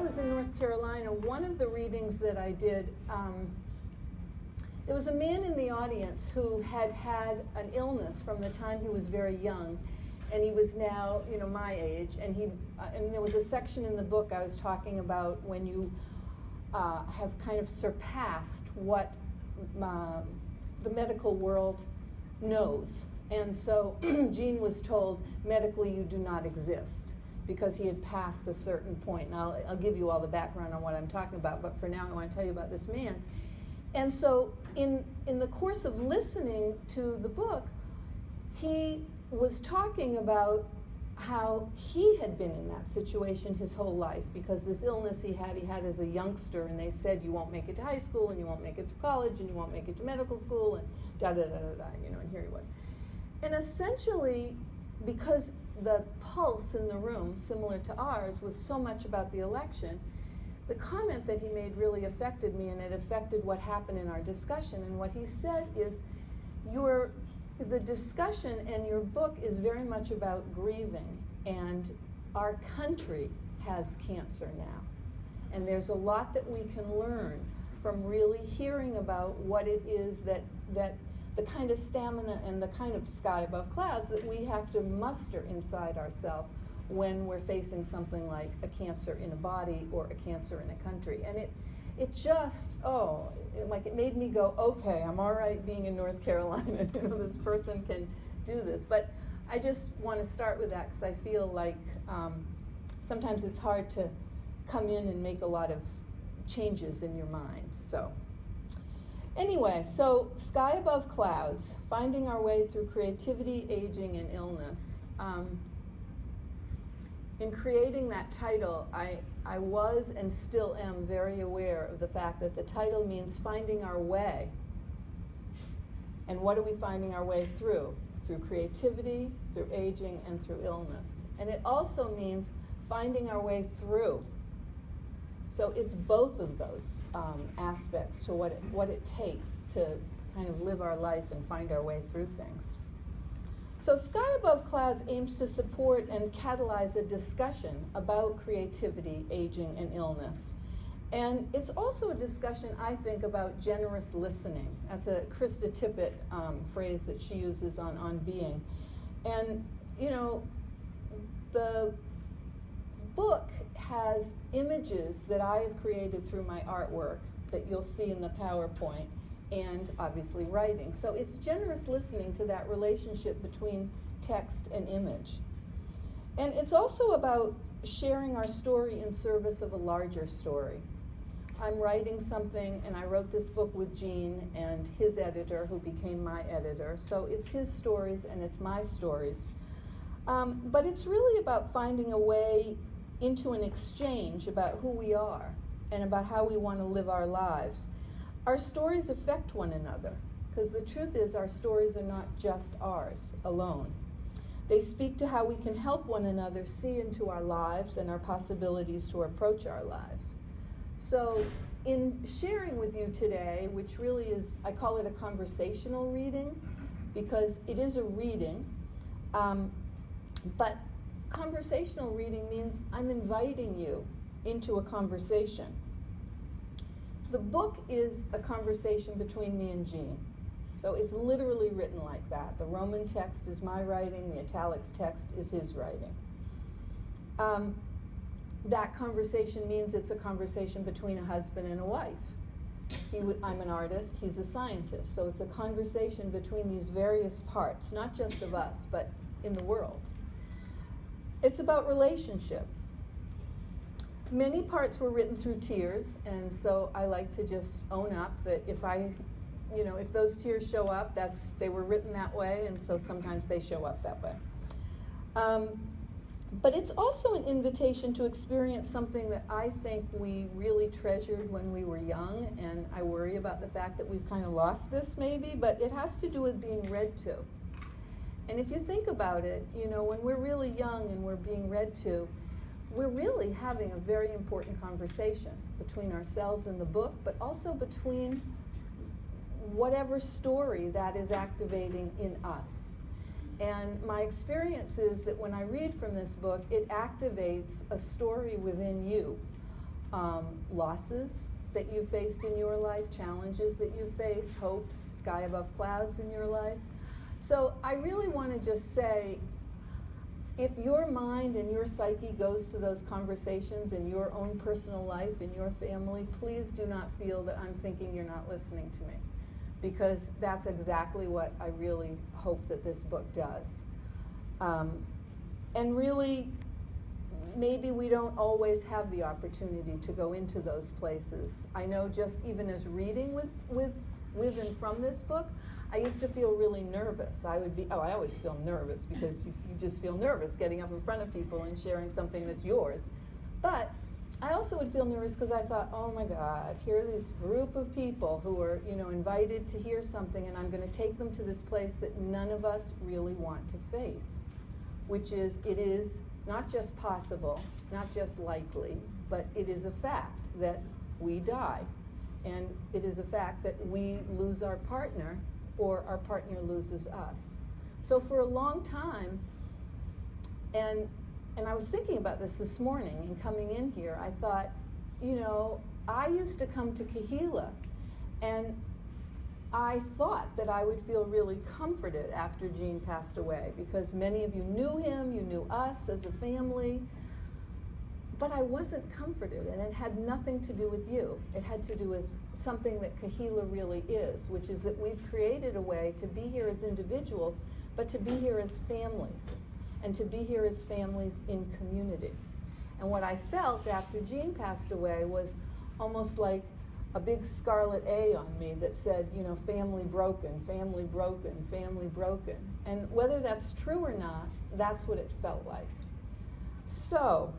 was in North Carolina, one of the readings that I did, there was a man in the audience who had had an illness from the time he was very young, and he was now, you know, my age, and and there was a section in the book I was talking about when you have kind of surpassed what the medical world knows. And so Gene was told, medically you do not exist, because he had passed a certain point. And I'll give you all the background on what I'm talking about, but for now I want to tell you about this man. And so in the course of listening to the book, he was talking about how he had been in that situation his whole life, because this illness he had as a youngster, and they said you won't make it to high school, and you won't make it to college, and you won't make it to medical school, and da-da-da-da-da, you know, and here he was. And essentially, because the pulse in the room, similar to ours, was so much about the election, the comment that he made really affected me, and it affected what happened in our discussion. And what he said is, the discussion and your book is very much about grieving, and our country has cancer now. And there's a lot that we can learn from really hearing about what it is that the kind of stamina and the kind of sky above clouds that we have to muster inside ourselves when we're facing something like a cancer in a body or a cancer in a country. And it just, it made me go, okay, I'm all right being in North Carolina. You know, this person can do this. But I just want to start with that because I feel like sometimes it's hard to come in and make a lot of changes in your mind. So anyway, so Sky Above Clouds, Finding Our Way Through Creativity, Aging, and Illness. In creating that title, I was and still am very aware of the fact that the title means finding our way. And what are we finding our way through? Through creativity, through aging, and through illness. And it also means finding our way through. So it's both of those aspects to what it takes to kind of live our life and find our way through things. So Sky Above Clouds aims to support and catalyze a discussion about creativity, aging, and illness. And it's also a discussion, I think, about generous listening. That's a Krista Tippett phrase that she uses on being. And, you know, the book has images that I have created through my artwork that you'll see in the PowerPoint, and obviously writing. So it's generous listening to that relationship between text and image. And it's also about sharing our story in service of a larger story. I'm writing something, and I wrote this book with Gene and his editor, who became my editor. So it's his stories and it's my stories. But it's really about finding a way into an exchange about who we are and about how we want to live our lives. Our stories affect one another, because the truth is our stories are not just ours alone. They speak to how we can help one another see into our lives and our possibilities to approach our lives. So in sharing with you today, which really is, I call it a conversational reading, because it is a reading, but conversational reading means I'm inviting you into a conversation. The book is a conversation between me and Gene. So it's literally written like that. The Roman text is my writing, the italics text is his writing. That conversation means it's a conversation between a husband and a wife. I'm an artist, he's a scientist. So it's a conversation between these various parts, not just of us, but in the world. It's about relationship. Many parts were written through tears, and so I like to just own up that if those tears show up, they were written that way, and so sometimes they show up that way. But it's also an invitation to experience something that I think we really treasured when we were young, and I worry about the fact that we've kind of lost this maybe, but it has to do with being read to. And if you think about it, when we're really young and we're being read to, we're really having a very important conversation between ourselves and the book, but also between whatever story that is activating in us. And my experience is that when I read from this book, it activates a story within you losses that you faced in your life, challenges that you faced, hopes, sky above clouds in your life. So I really want to just say, if your mind and your psyche goes to those conversations in your own personal life, in your family, please do not feel that I'm thinking you're not listening to me, because that's exactly what I really hope that this book does. And really, maybe we don't always have the opportunity to go into those places. I know just even as reading with and from this book, I used to feel really nervous. I always feel nervous because you just feel nervous getting up in front of people and sharing something that's yours. But I also would feel nervous because I thought, oh my God, here are this group of people who are, invited to hear something, and I'm going to take them to this place that none of us really want to face, which is, it is not just possible, not just likely, but it is a fact that we die. And it is a fact that we lose our partner, or our partner loses us. So for a long time, and I was thinking about this morning and coming in here, I thought, I used to come to Kehila, and I thought that I would feel really comforted after Gene passed away, because many of you knew him, you knew us as a family, but I wasn't comforted, and it had nothing to do with you. It had to do with something that Kehila really is, which is that we've created a way to be here as individuals, but to be here as families, and to be here as families in community. And what I felt after Gene passed away was almost like a big scarlet A on me that said, family broken, family broken, family broken. And whether that's true or not, that's what it felt like. So,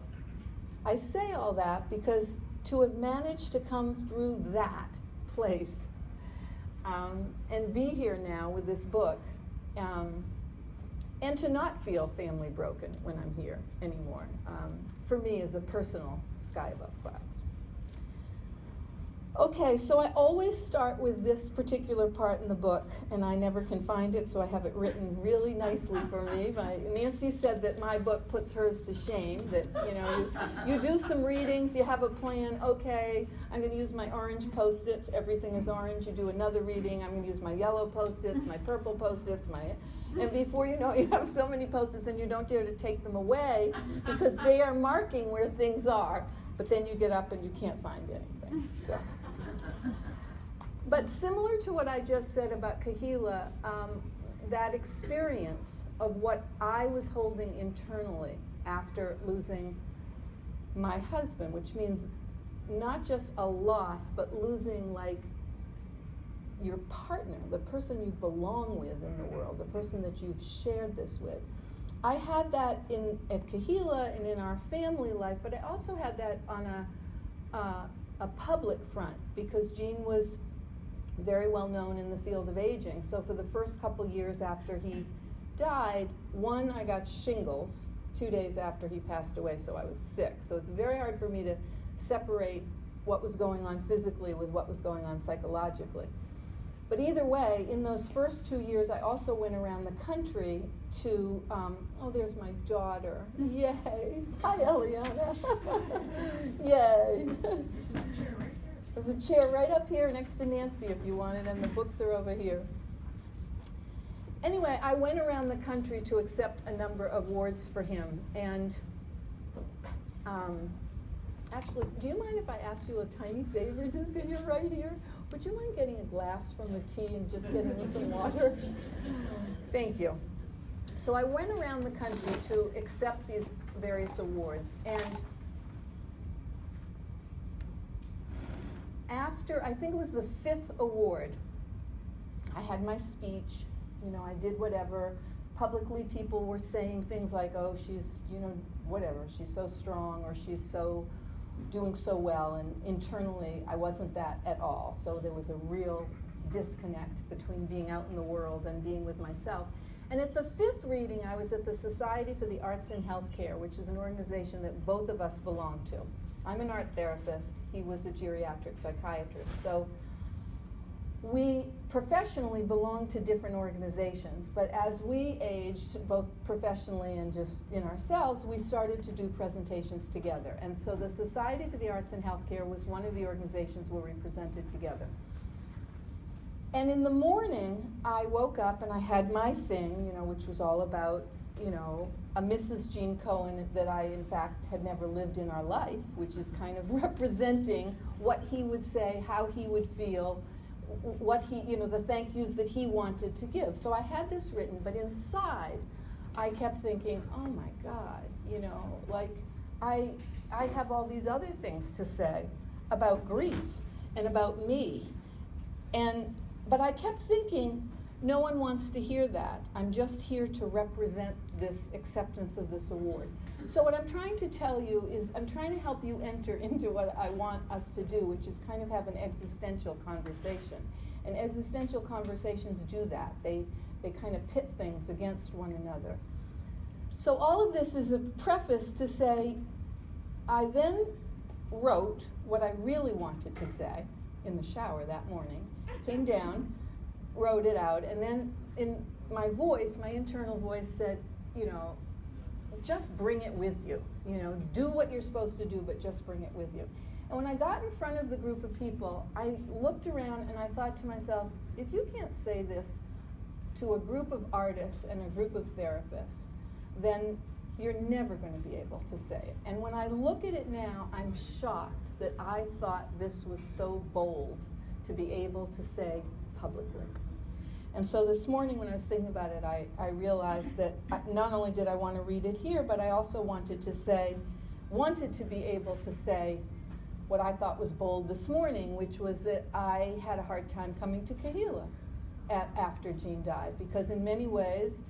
I say all that because to have managed to come through that place and be here now with this book, and to not feel family broken when I'm here anymore, for me is a personal sky above clouds. Okay, so I always start with this particular part in the book, and I never can find it, so I have it written really nicely for me. Nancy said that my book puts hers to shame, that you do some readings, you have a plan, okay, I'm going to use my orange Post-its, everything is orange. You do another reading, I'm going to use my yellow Post-its, my purple Post-its, and before you know it, you have so many Post-its and you don't dare to take them away because they are marking where things are, but then you get up and you can't find anything. So. But similar to what I just said about Kehila, that experience of what I was holding internally after losing my husband, which means not just a loss, but losing like your partner, the person you belong with in the world, the person that you've shared this with. I had that at Kehila and in our family life, but I also had that on a public front, because Gene was very well known in the field of aging. So for the first couple years after he died, I got shingles 2 days after he passed away, so I was sick. So it's very hard for me to separate what was going on physically with what was going on psychologically. But either way, in those first 2 years, I also went around the country to, there's my daughter. Yay. Hi, Eliana. Yay. There's a chair right up here next to Nancy if you want it, and the books are over here. Anyway, I went around the country to accept a number of awards for him. And actually, do you mind if I ask you a tiny favor, just because you're right here? Would you mind getting a glass from the tea and just getting me some water? Thank you. So I went around the country to accept these various awards. And after, I think it was the 5th award, I had my speech, I did whatever. Publicly, people were saying things like, oh, she's, whatever, she's so strong, or she's so doing so well, and internally, I wasn't that at all. So there was a real disconnect between being out in the world and being with myself. And at the 5th reading, I was at the Society for the Arts in Healthcare, which is an organization that both of us belong to. I'm an art therapist. He was a geriatric psychiatrist. So We professionally belonged to different organizations, but as we aged, both professionally and just in ourselves, we started to do presentations together. And so the Society for the Arts in Healthcare was one of the organizations where we presented together. And in the morning, I woke up and I had my thing, you know, which was all about, you know, a Mrs. Jean Cohen that I, in fact, had never lived in our life, which is kind of representing what he would say, how he would feel, what he, you know, the thank yous that he wanted to give. So I had this written, but inside, I kept thinking, oh my God, you know, like, I have all these other things to say about grief and about me. But I kept thinking, no one wants to hear that. I'm just here to represent this acceptance of this award. So what I'm trying to tell you is I'm trying to help you enter into what I want us to do, which is kind of have an existential conversation. And existential conversations do that. They kind of pit things against one another. So all of this is a preface to say, I then wrote what I really wanted to say in the shower that morning, came down, wrote it out, and then in my voice, my internal voice said, you know, just bring it with you. You know, do what you're supposed to do, but just bring it with you. And when I got in front of the group of people, I looked around and I thought to myself, if you can't say this to a group of artists and a group of therapists, then you're never going to be able to say it. And when I look at it now, I'm shocked that I thought this was so bold to be able to say publicly. And so this morning when I was thinking about it, I realized that not only did I want to read it here, but I also wanted to be able to say what I thought was bold this morning, which was that I had a hard time coming to Kehila after Jean died, because in many ways,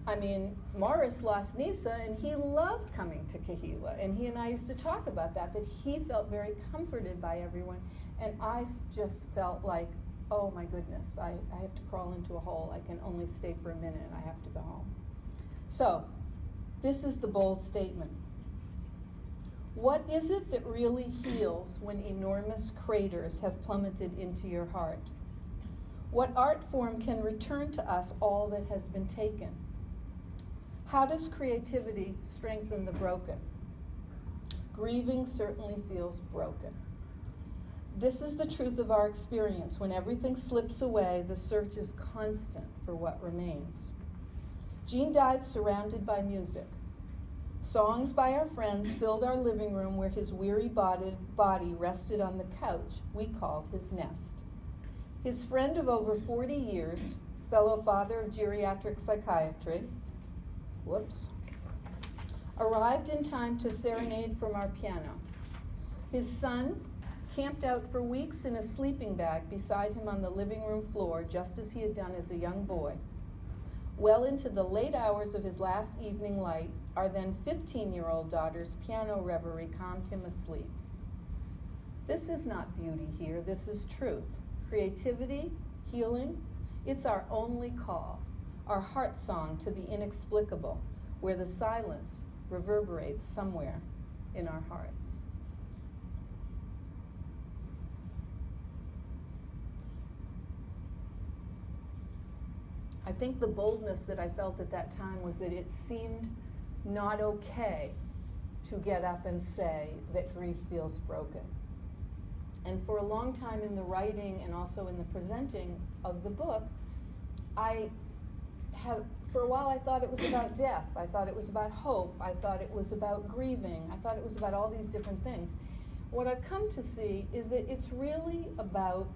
I mean, Morris lost Nisa, and he loved coming to Kehila, and he and I used to talk about that he felt very comforted by everyone, and I just felt like, oh my goodness, I have to crawl into a hole. I can only stay for a minute, and I have to go home. So, this is the bold statement. What is it that really heals when enormous craters have plummeted into your heart? What art form can return to us all that has been taken? How does creativity strengthen the broken? Grieving certainly feels broken. This is the truth of our experience. When everything slips away, the search is constant for what remains. Jean died surrounded by music. Songs by our friends filled our living room where his weary body rested on the couch we called his nest. His friend of over 40 years, fellow father of geriatric psychiatry, arrived in time to serenade from our piano. His son camped out for weeks in a sleeping bag beside him on the living room floor, just as he had done as a young boy. Well into the late hours of his last evening light, our then 15-year-old daughter's piano reverie calmed him asleep. This is not beauty here, this is truth. Creativity, healing, it's our only call, our heart song to the inexplicable, where the silence reverberates somewhere in our hearts. I think the boldness that I felt at that time was that it seemed not okay to get up and say that grief feels broken. And for a long time in the writing and also in the presenting of the book, for a while I thought it was about death, I thought it was about hope, I thought it was about grieving, I thought it was about all these different things. What I've come to see is that it's really about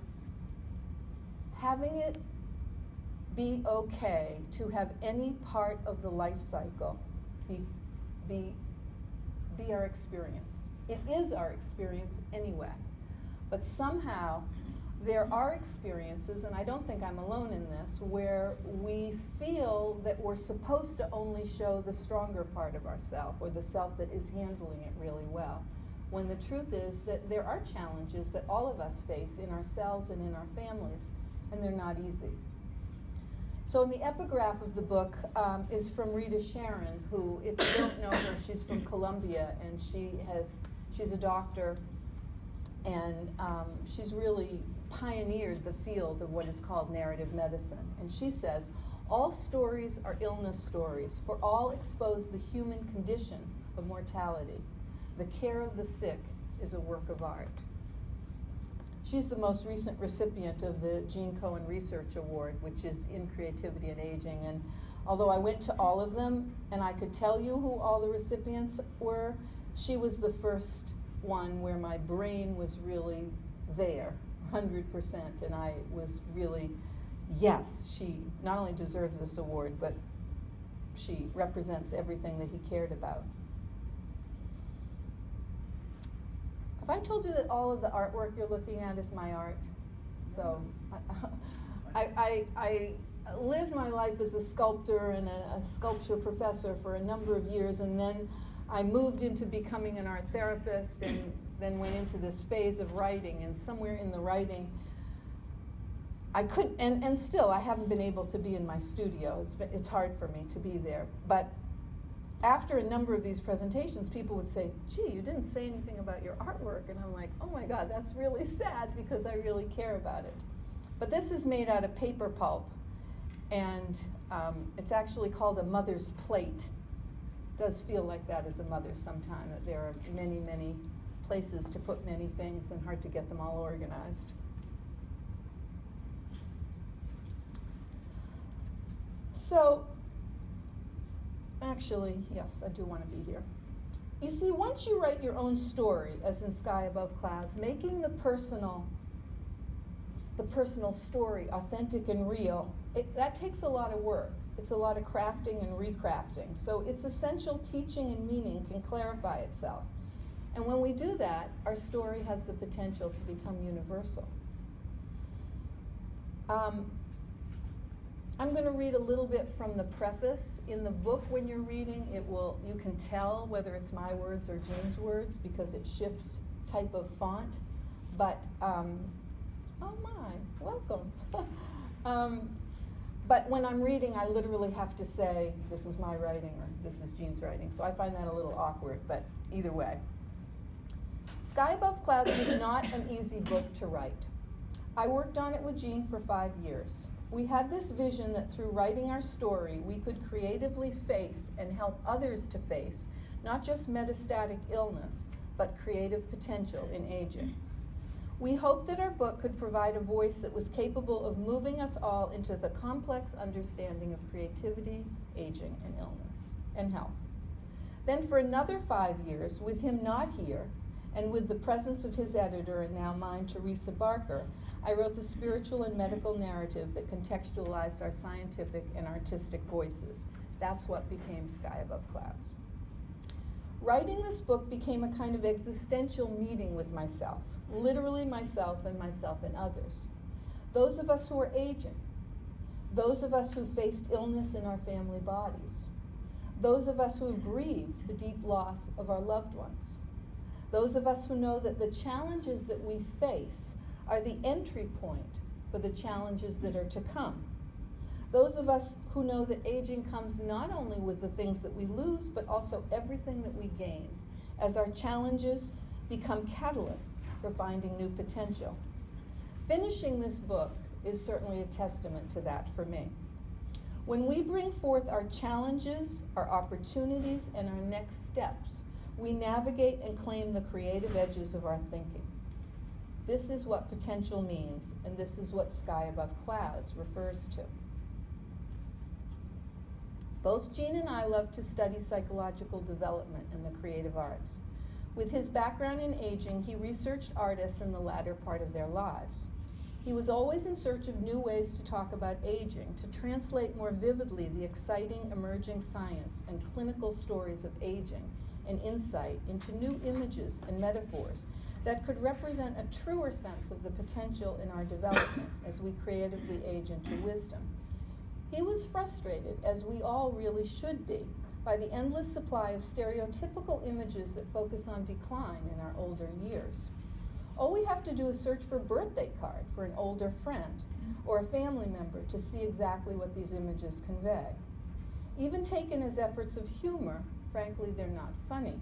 having it be okay to have any part of the life cycle be our experience. It is our experience anyway. But somehow there are experiences, and I don't think I'm alone in this, where we feel that we're supposed to only show the stronger part of ourself, or the self that is handling it really well, when the truth is that there are challenges that all of us face in ourselves and in our families, and they're not easy. So in the epigraph of the book is from Rita Sharon, who, if you don't know her, she's from Columbia, and she's a doctor And she's really pioneered the field of what is called narrative medicine. And she says, all stories are illness stories, for all expose the human condition of mortality. The care of the sick is a work of art. She's the most recent recipient of the Gene Cohen Research Award, which is in creativity and aging. And although I went to all of them, and I could tell you who all the recipients were, she was the first one where my brain was really there, 100%, and I was really, yes, she not only deserves this award, but she represents everything that he cared about. Have I told you that all of the artwork you're looking at is my art? So I lived my life as a sculptor and a sculpture professor for a number of years, and then I moved into becoming an art therapist, and then went into this phase of writing. And somewhere in the writing, I couldn't, and still I haven't been able to be in my studio. It's hard for me to be there. But after a number of these presentations, people would say, gee, you didn't say anything about your artwork. And I'm like, oh my God, that's really sad because I really care about it. But this is made out of paper pulp, and it's actually called a mother's plate. It does feel like that as a mother sometime, that there are many, many places to put many things and hard to get them all organized. So, actually, yes, I do want to be here. You see, once you write your own story, as in Sky Above Clouds, making the personal story authentic and real, that takes a lot of work. It's a lot of crafting and recrafting. So its essential teaching and meaning can clarify itself. And when we do that, our story has the potential to become universal. I'm going to read a little bit from the preface. In the book, when you're reading, you can tell whether it's my words or Jane's words because it shifts type of font. But, oh my, welcome. But when I'm reading, I literally have to say, this is my writing or this is Jean's writing. So I find that a little awkward, but either way. Sky Above Clouds was not an easy book to write. I worked on it with Jean for 5 years. We had this vision that through writing our story, we could creatively face and help others to face not just metastatic illness, but creative potential in aging. We hoped that our book could provide a voice that was capable of moving us all into the complex understanding of creativity, aging, and illness, and health. Then for another 5 years, with him not here, and with the presence of his editor and now mine, Teresa Barker, I wrote the spiritual and medical narrative that contextualized our scientific and artistic voices. That's what became Sky Above Clouds. Writing this book became a kind of existential meeting with myself, literally myself and others. Those of us who are aging, those of us who faced illness in our family bodies, those of us who have grieved the deep loss of our loved ones, those of us who know that the challenges that we face are the entry point for the challenges that are to come. Those of us who know that aging comes not only with the things that we lose, but also everything that we gain, as our challenges become catalysts for finding new potential. Finishing this book is certainly a testament to that for me. When we bring forth our challenges, our opportunities, and our next steps, we navigate and claim the creative edges of our thinking. This is what potential means, and this is what Sky Above Clouds refers to. Both Jean and I love to study psychological development in the creative arts. With his background in aging, he researched artists in the latter part of their lives. He was always in search of new ways to talk about aging, to translate more vividly the exciting emerging science and clinical stories of aging and insight into new images and metaphors that could represent a truer sense of the potential in our development as we creatively age into wisdom. He was frustrated, as we all really should be, by the endless supply of stereotypical images that focus on decline in our older years. All we have to do is search for a birthday card for an older friend or a family member to see exactly what these images convey. Even taken as efforts of humor, frankly, they're not funny.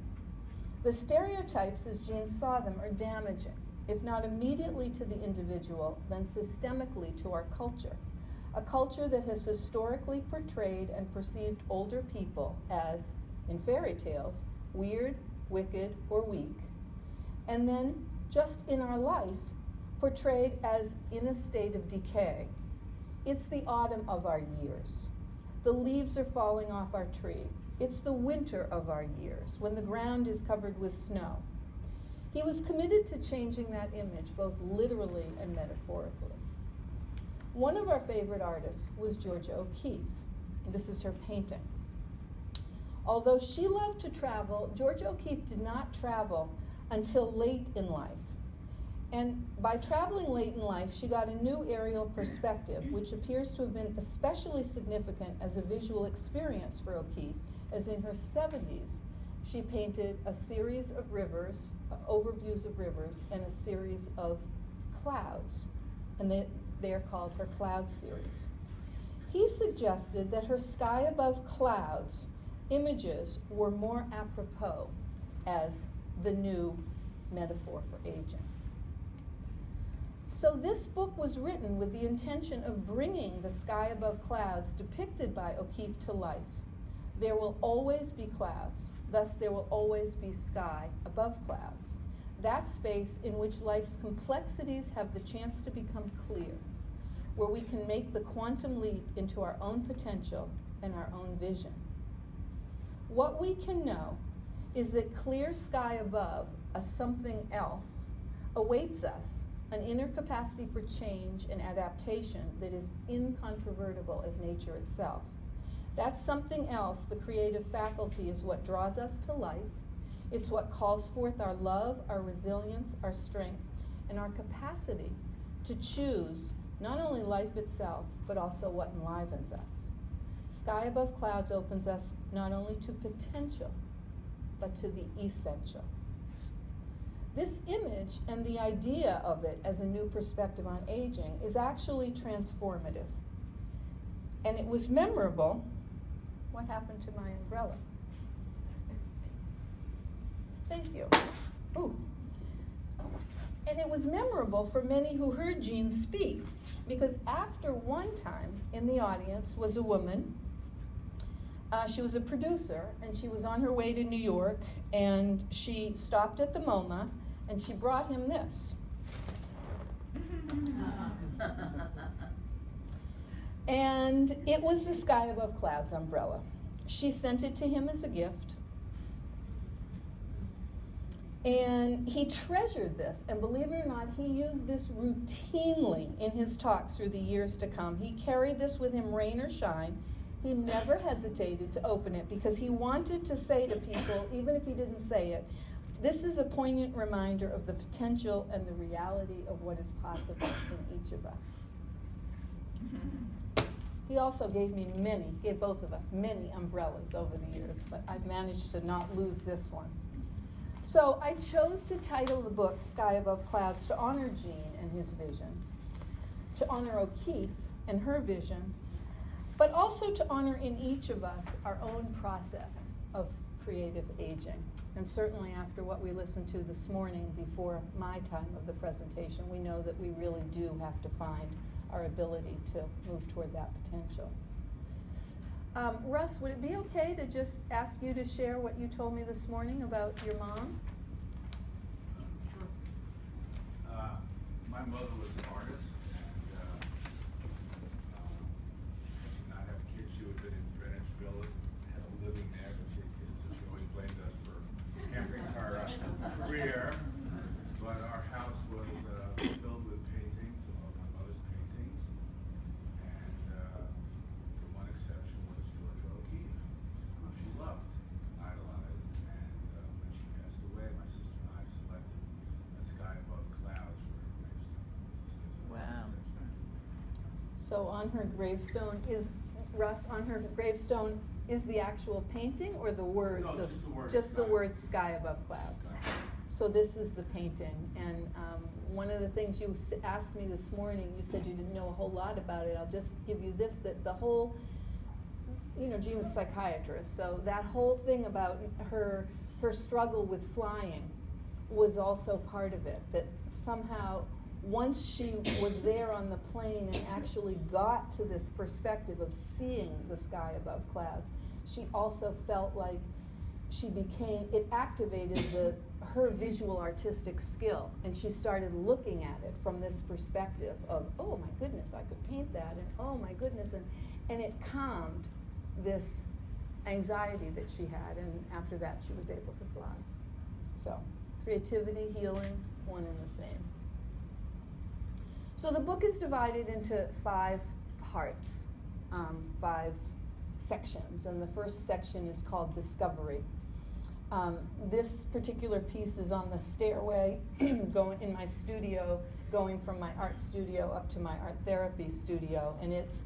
The stereotypes, as Jean saw them, are damaging. if not immediately to the individual, then systemically to our culture. A culture that has historically portrayed and perceived older people as, in fairy tales, weird, wicked, or weak, and then, just in our life, portrayed as in a state of decay. It's the autumn of our years. The leaves are falling off our tree. It's the winter of our years, when the ground is covered with snow. He was committed to changing that image, both literally and metaphorically. One of our favorite artists was Georgia O'Keeffe. This is her painting. Although she loved to travel, Georgia O'Keeffe did not travel until late in life. And by traveling late in life, she got a new aerial perspective, which appears to have been especially significant as a visual experience for O'Keeffe, as in her 70s, she painted a series of rivers, overviews of rivers, and a series of clouds. And they are called her Cloud series. He suggested that her sky above clouds images were more apropos as the new metaphor for aging. So this book was written with the intention of bringing the sky above clouds depicted by O'Keeffe to life. There will always be clouds, thus there will always be sky above clouds. That space in which life's complexities have the chance to become clear, where we can make the quantum leap into our own potential and our own vision. What we can know is that clear sky above, a something else, awaits us, an inner capacity for change and adaptation that is incontrovertible as nature itself. That something else, the creative faculty, is what draws us to life. It's what calls forth our love, our resilience, our strength, and our capacity to choose not only life itself, but also what enlivens us. Sky above clouds opens us not only to potential, but to the essential. This image and the idea of it as a new perspective on aging is actually transformative. And it was memorable. What happened to my umbrella? Thank you. Ooh. And it was memorable for many who heard Jean speak, because after one time in the audience was a woman. She was a producer, and she was on her way to New York, and she stopped at the MoMA, and she brought him this. And it was the Sky Above Clouds umbrella. She sent it to him as a gift. And he treasured this, and believe it or not, he used this routinely in his talks through the years to come. He carried this with him, rain or shine. He never hesitated to open it because he wanted to say to people, even if he didn't say it, this is a poignant reminder of the potential and the reality of what is possible in each of us. He also gave both of us many umbrellas over the years, but I've managed to not lose this one. So I chose to title the book Sky Above Clouds to honor Jean and his vision, to honor O'Keeffe and her vision, but also to honor in each of us our own process of creative aging. And certainly after what we listened to this morning before my time of the presentation, we know that we really do have to find our ability to move toward that potential. Russ, would it be okay to just ask you to share what you told me this morning about your mom? Sure. My mother was an artist, and she did not have kids. She would have been in Greenwich Village, had a living there, but she had kids, so she always blamed us for hampering her career. But our house was filled with paintings, all of my mother's paintings, and the one exception was Georgia O'Keeffe, who she loved, idolized, and when she passed away, my sister and I selected A Sky Above Clouds for her gravestone. Wow. So on her gravestone Russ, on her gravestone is the actual painting or the words? No, of just the words Sky Above Clouds. Sky. So this is the painting, and one of the things you asked me this morning, you said you didn't know a whole lot about it. I'll just give you this, that the whole, Jean was a psychiatrist, so that whole thing about her struggle with flying was also part of it, that somehow once she was there on the plane and actually got to this perspective of seeing the sky above clouds, she also felt like it activated her visual artistic skill, and she started looking at it from this perspective of, oh my goodness, I could paint that, and oh my goodness, and it calmed this anxiety that she had, and after that she was able to fly. So, creativity, healing, one and the same. So the book is divided into 5 parts, 5 sections, and the first section is called Discovery. This particular piece is on the stairway going in my studio, going from my art studio up to my art therapy studio, and it's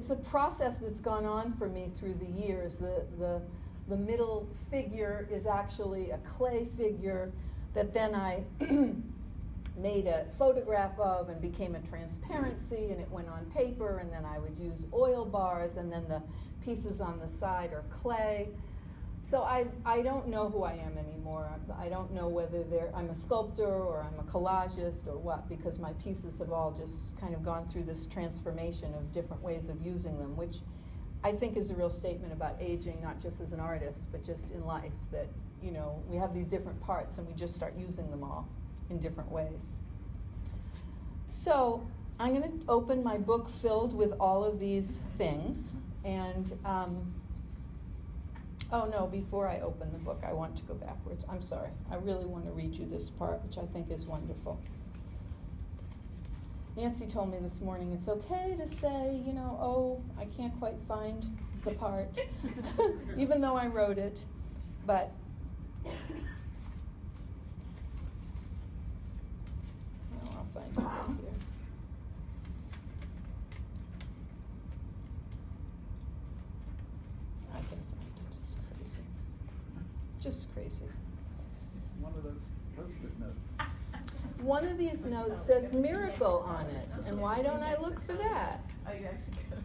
a process that's gone on for me through the years. The middle figure is actually a clay figure that then I made a photograph of and became a transparency, and it went on paper, and then I would use oil bars, and then the pieces on the side are clay. So I don't know who I am anymore. I don't know whether I'm a sculptor or I'm a collagist or what, because my pieces have all just kind of gone through this transformation of different ways of using them, which I think is a real statement about aging, not just as an artist, but just in life, that, you know, we have these different parts and we just start using them all in different ways. So I'm going to open my book filled with all of these things, and oh no, before I open the book, I want to go backwards. I'm sorry. I really want to read you this part, which I think is wonderful. Nancy told me this morning it's okay to say, you know, oh, I can't quite find the part, even though I wrote it, but no, I'll find it right here. I can find it. It's crazy. Just crazy. One of those post-it notes. One of these notes says miracle on it, and why don't I look for that? Oh, you actually could.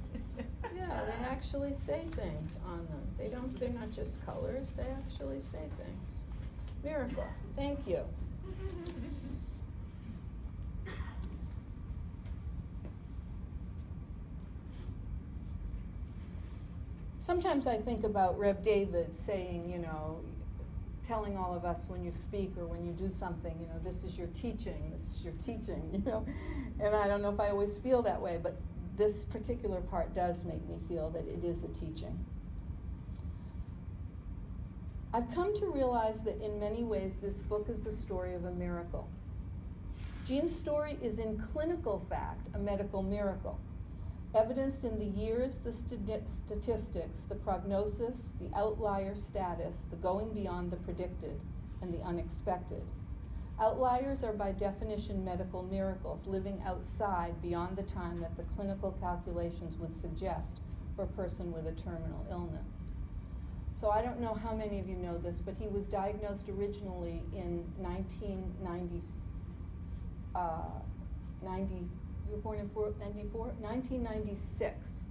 Yeah, they actually say things on them. They're not just colors, they actually say things. Miracle. Thank you. Sometimes I think about Reb David saying, you know, telling all of us when you speak or when you do something, you know, this is your teaching, you know. And I don't know if I always feel that way, but this particular part does make me feel that it is a teaching. I've come to realize that in many ways this book is the story of a miracle. Jean's story is in clinical fact a medical miracle, evidenced in the years, the statistics, the prognosis, the outlier status, the going beyond the predicted, and the unexpected. Outliers are by definition medical miracles, living outside beyond the time that the clinical calculations would suggest for a person with a terminal illness. So I don't know how many of you know this, but he was diagnosed originally in 1990. You were born in 1994? 1996,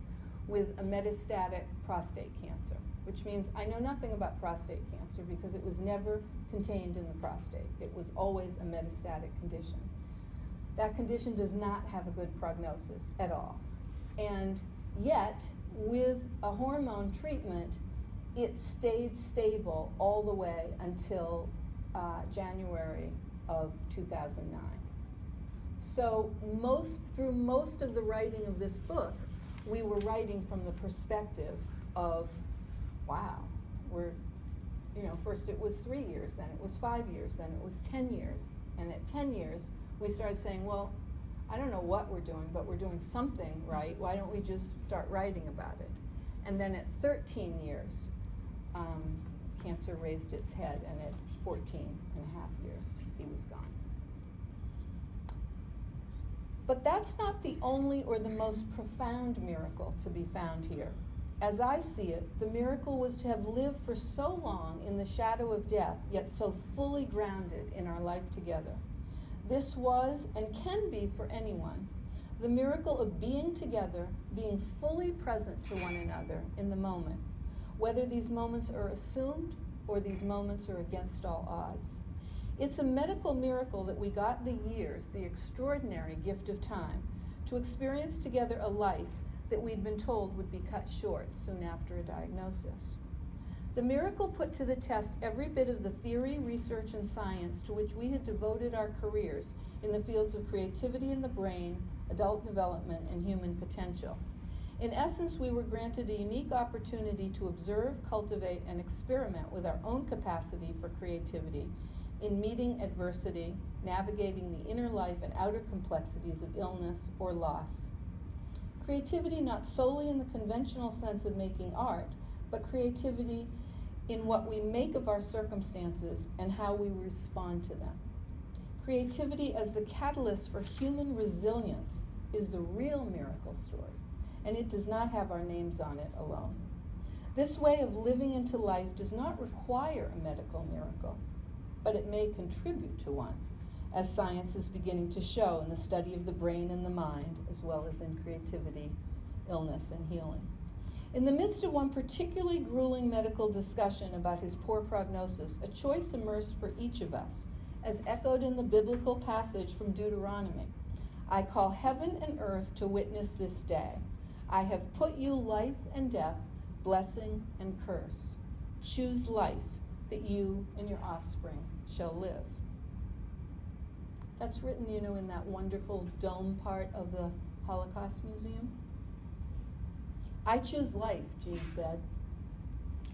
with a metastatic prostate cancer, which means I know nothing about prostate cancer because it was never contained in the prostate. It was always a metastatic condition. That condition does not have a good prognosis at all. And yet, with a hormone treatment, it stayed stable all the way until January of 2009. So through most of the writing of this book, we were writing from the perspective of, wow, first it was 3 years, then it was 5 years, then it was 10 years. And at 10 years, we started saying, well, I don't know what we're doing, but we're doing something right. Why don't we just start writing about it? And then at 13 years, cancer raised its head, and at 14 and a half years, he was gone. But that's not the only or the most profound miracle to be found here. As I see it, the miracle was to have lived for so long in the shadow of death, yet so fully grounded in our life together. This was, and can be for anyone, the miracle of being together, being fully present to one another in the moment, whether these moments are assumed or these moments are against all odds. It's a medical miracle that we got the years, the extraordinary gift of time, to experience together a life that we'd been told would be cut short soon after a diagnosis. The miracle put to the test every bit of the theory, research, and science to which we had devoted our careers in the fields of creativity in the brain, adult development, and human potential. In essence, we were granted a unique opportunity to observe, cultivate, and experiment with our own capacity for creativity in meeting adversity, navigating the inner life and outer complexities of illness or loss. Creativity not solely in the conventional sense of making art, but creativity in what we make of our circumstances and how we respond to them. Creativity as the catalyst for human resilience is the real miracle story, and it does not have our names on it alone. This way of living into life does not require a medical miracle, but it may contribute to one, as science is beginning to show in the study of the brain and the mind, as well as in creativity, illness, and healing. In the midst of one particularly grueling medical discussion about his poor prognosis, a choice emerged for each of us, as echoed in the biblical passage from Deuteronomy. I call heaven and earth to witness this day. I have put you life and death, blessing and curse. Choose life, that you and your offspring shall live. That's written, in that wonderful dome part of the Holocaust Museum. I choose life, Jean said.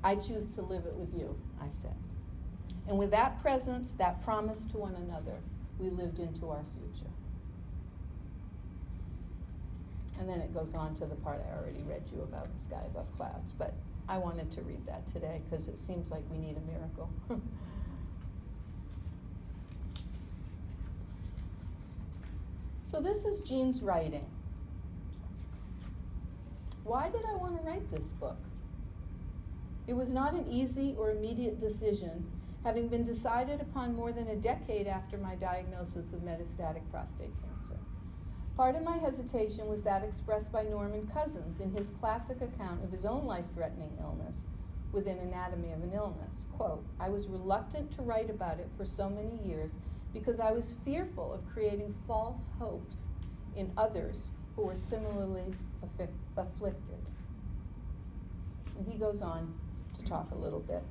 I choose to live it with you, I said. And with that presence, that promise to one another, we lived into our future. And then it goes on to the part I already read you about Sky Above Clouds, but I wanted to read that today because it seems like we need a miracle. So this is Jean's writing. Why did I want to write this book? It was not an easy or immediate decision, having been decided upon more than a decade after my diagnosis of metastatic prostate cancer. Part of my hesitation was that expressed by Norman Cousins in his classic account of his own life-threatening illness within Anatomy of an Illness. Quote, I was reluctant to write about it for so many years because I was fearful of creating false hopes in others who were similarly afflicted. And he goes on to talk a little bit.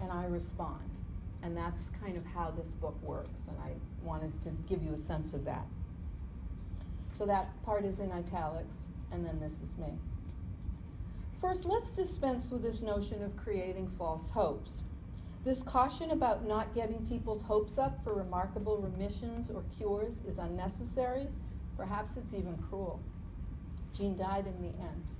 And I respond. And that's kind of how this book works, and I wanted to give you a sense of that. So that part is in italics, and then this is me. First, let's dispense with this notion of creating false hopes. This caution about not getting people's hopes up for remarkable remissions or cures is unnecessary. Perhaps it's even cruel. Jean died in the end.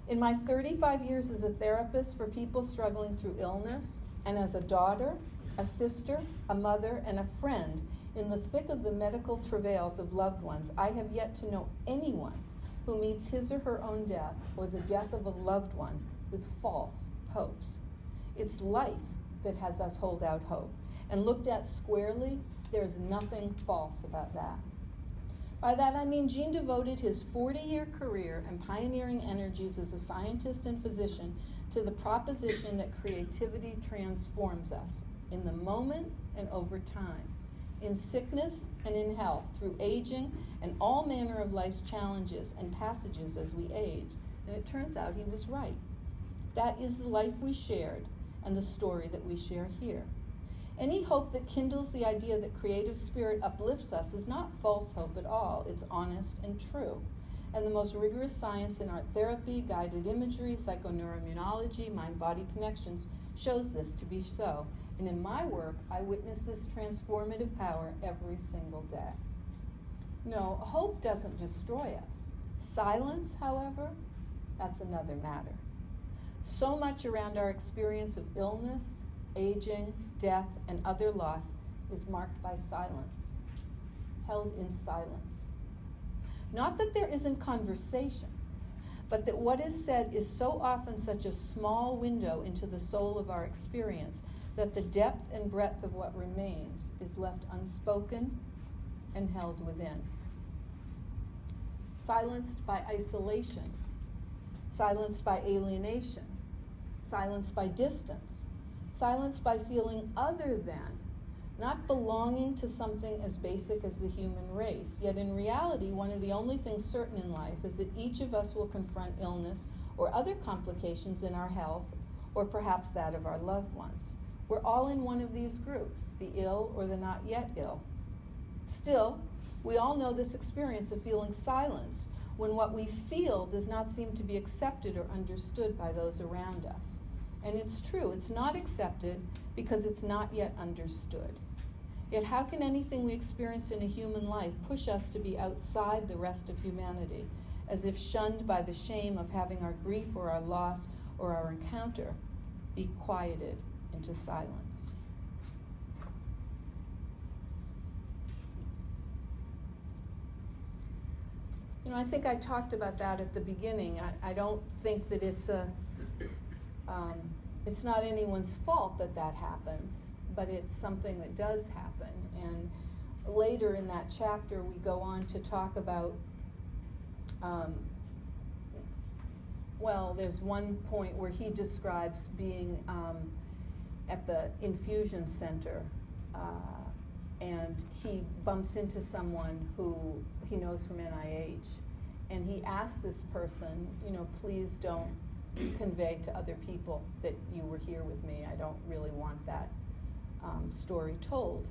In my 35 years as a therapist for people struggling through illness, and as a daughter, a sister, a mother, and a friend in the thick of the medical travails of loved ones, I have yet to know anyone who meets his or her own death or the death of a loved one with false hopes. It's life that has us hold out hope. And looked at squarely, there's nothing false about that. By that I mean Jean devoted his 40-year career and pioneering energies as a scientist and physician to the proposition that creativity transforms us in the moment and over time, in sickness and in health, through aging and all manner of life's challenges and passages as we age. And it turns out he was right. That is the life we shared and the story that we share here. Any hope that kindles the idea that creative spirit uplifts us is not false hope at all. It's honest and true. And the most rigorous science in art therapy, guided imagery, psychoneuroimmunology, mind-body connections shows this to be so. And in my work, I witness this transformative power every single day. No, hope doesn't destroy us. Silence, however, that's another matter. So much around our experience of illness, aging, death, and other loss is marked by silence, held in silence. Not that there isn't conversation, but that what is said is so often such a small window into the soul of our experience that the depth and breadth of what remains is left unspoken and held within. Silenced by isolation, silenced by alienation, silence by distance, silence by feeling other than, not belonging to something as basic as the human race. Yet in reality, one of the only things certain in life is that each of us will confront illness or other complications in our health, or perhaps that of our loved ones. We're all in one of these groups, the ill or the not yet ill. Still, we all know this experience of feeling silenced when what we feel does not seem to be accepted or understood by those around us. And it's true, it's not accepted because it's not yet understood. Yet how can anything we experience in a human life push us to be outside the rest of humanity, as if shunned by the shame of having our grief or our loss or our encounter be quieted into silence? You know, I think I talked about that at the beginning. I don't think that it's not anyone's fault that that happens, but it's something that does happen. And later in that chapter, we go on to talk about, well, there's one point where he describes being at the infusion center, and he bumps into someone who he knows from NIH, and he asks this person, you know, please don't convey to other people that you were here with me. I don't really want that story told.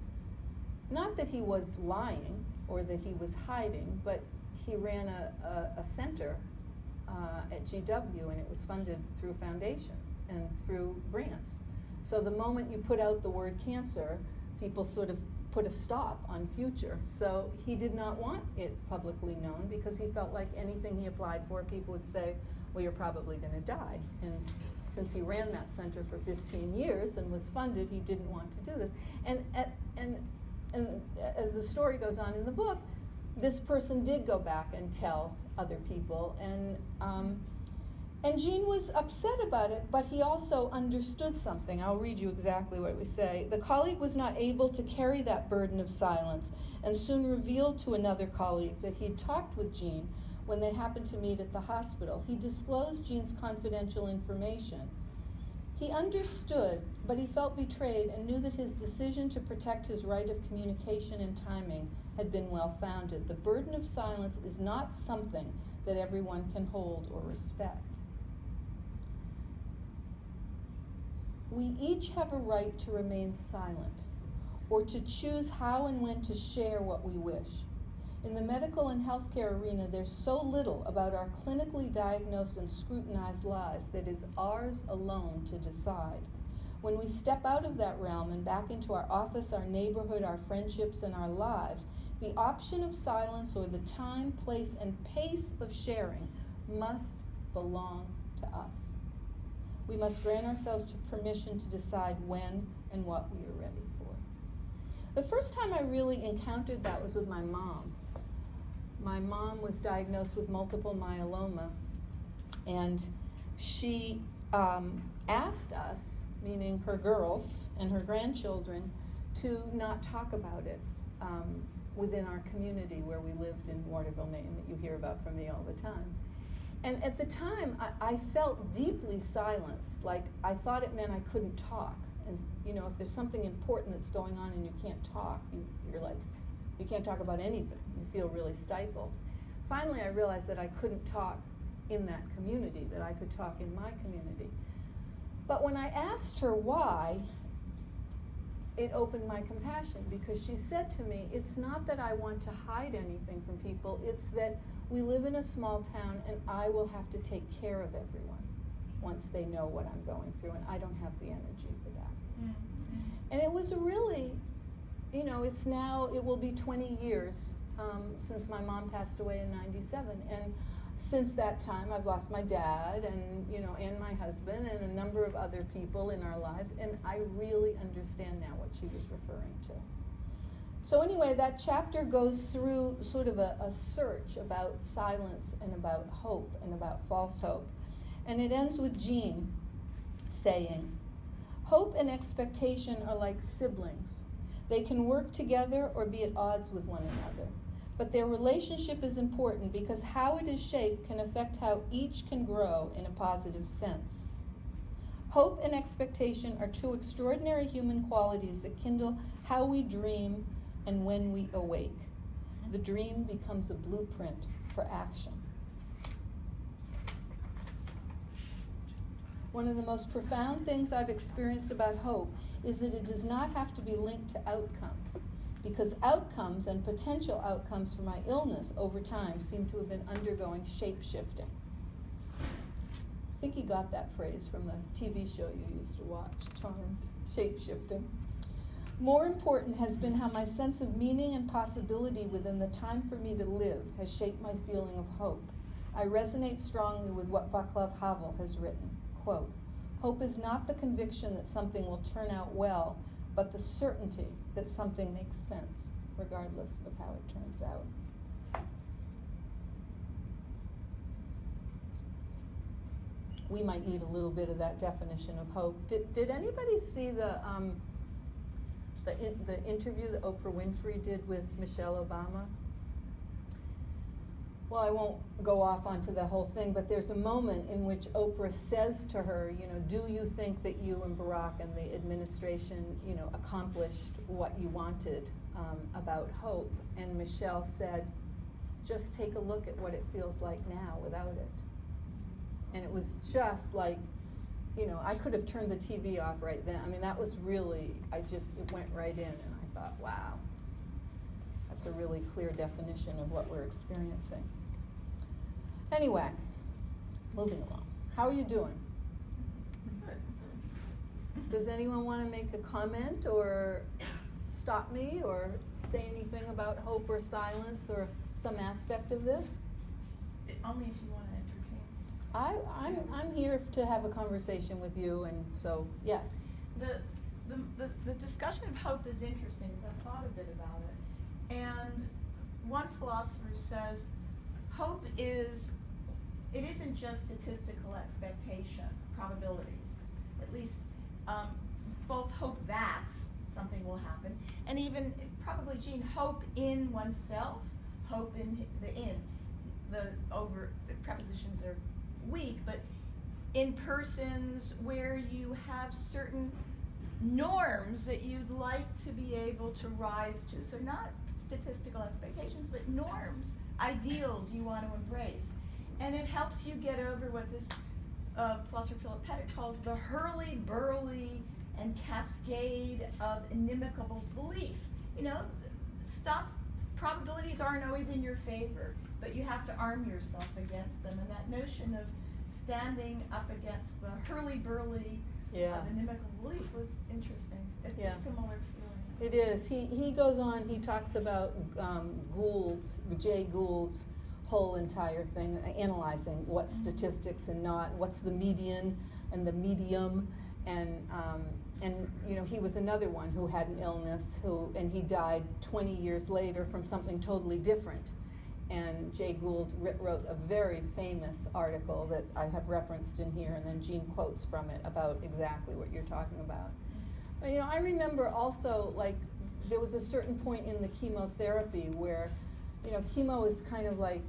Not that he was lying or that he was hiding, but he ran a center at GW, and it was funded through foundations and through grants. So the moment you put out the word cancer, people sort of put a stop on future. So he did not want it publicly known because he felt like anything he applied for, people would say, well, you're probably going to die. And since he ran that center for 15 years and was funded, he didn't want to do this. And as the story goes on in the book, this person did go back and tell other people, and Gene was upset about it, but he also understood something. I'll read you exactly what we say. The colleague was not able to carry that burden of silence, and soon revealed to another colleague that he'd talked with Gene when they happened to meet at the hospital. He disclosed Gene's confidential information. He understood, but he felt betrayed and knew that his decision to protect his right of communication and timing had been well-founded. The burden of silence is not something that everyone can hold or respect. We each have a right to remain silent, or to choose how and when to share what we wish. In the medical and healthcare arena, there's so little about our clinically diagnosed and scrutinized lives that is ours alone to decide. When we step out of that realm and back into our office, our neighborhood, our friendships, and our lives, the option of silence or the time, place, and pace of sharing must belong to us. We must grant ourselves permission to decide when and what we are ready for. The first time I really encountered that was with my mom. My mom was diagnosed with multiple myeloma, and she asked us, meaning her girls and her grandchildren, to not talk about it within our community where we lived in Waterville, Maine, that you hear about from me all the time. And at the time, I felt deeply silenced, like I thought it meant I couldn't talk. And you know, if there's something important that's going on and you can't talk, you're like, you can't talk about anything. You feel really stifled. Finally, I realized that I couldn't talk in that community, that I could talk in my community. But when I asked her why, it opened my compassion, because she said to me, it's not that I want to hide anything from people, it's that we live in a small town and I will have to take care of everyone once they know what I'm going through, and I don't have the energy for that. Mm-hmm. And it was really, you know, it will be 20 years since my mom passed away in '97, and since that time I've lost my dad and, you know, and my husband and a number of other people in our lives, and I really understand now what she was referring to. So anyway, that chapter goes through sort of a search about silence and about hope and about false hope. And it ends with Jean saying, hope and expectation are like siblings. They can work together or be at odds with one another. But their relationship is important because how it is shaped can affect how each can grow in a positive sense. Hope and expectation are two extraordinary human qualities that kindle how we dream and when we awake. The dream becomes a blueprint for action. One of the most profound things I've experienced about hope is that it does not have to be linked to outcomes, because outcomes and potential outcomes for my illness over time seem to have been undergoing shape-shifting. I think he got that phrase from the TV show you used to watch, Charmed, shape-shifting. More important has been how my sense of meaning and possibility within the time for me to live has shaped my feeling of hope. I resonate strongly with what Václav Havel has written. Quote, "Hope is not the conviction that something will turn out well, but the certainty that something makes sense, regardless of how it turns out." We might need a little bit of that definition of hope. Did anybody see the interview that Oprah Winfrey did with Michelle Obama? Well, I won't go off onto the whole thing, but there's a moment in which Oprah says to her, you know, do you think that you and Barack and the administration, you know, accomplished what you wanted about hope? And Michelle said, just take a look at what it feels like now without it. And it was just like, you know, I could have turned the TV off right then. I mean, that was really, it went right in, and I thought, wow, that's a really clear definition of what we're experiencing. Anyway, moving along. How are you doing? Good. Does anyone want to make a comment or stop me or say anything about hope or silence or some aspect of this? Only if you want to entertain. I'm here to have a conversation with you, and so yes. The discussion of hope is interesting because I've thought a bit about it. And one philosopher says hope it isn't just statistical expectation, probabilities. At least both hope that something will happen, and even probably, Jean, hope in oneself, hope in the in. The prepositions are weak, but in persons where you have certain norms that you'd like to be able to rise to. So not statistical expectations, but norms, ideals you want to embrace. And it helps you get over what this philosopher Philip Pettit calls the hurly-burly and cascade of inimical belief. You know, probabilities aren't always in your favor, but you have to arm yourself against them. And that notion of standing up against the hurly-burly of inimical belief was interesting. It's a similar feeling. It is. He goes on, he talks about Jay Gould's whole entire thing, analyzing what's statistics and not, what's the median and the medium, and you know, he was another one who had an illness and he died 20 years later from something totally different. And Jay Gould wrote a very famous article that I have referenced in here, and then Jean quotes from it about exactly what you're talking about. But, you know, I remember also, like, there was a certain point in the chemotherapy where, you know, chemo is kind of like,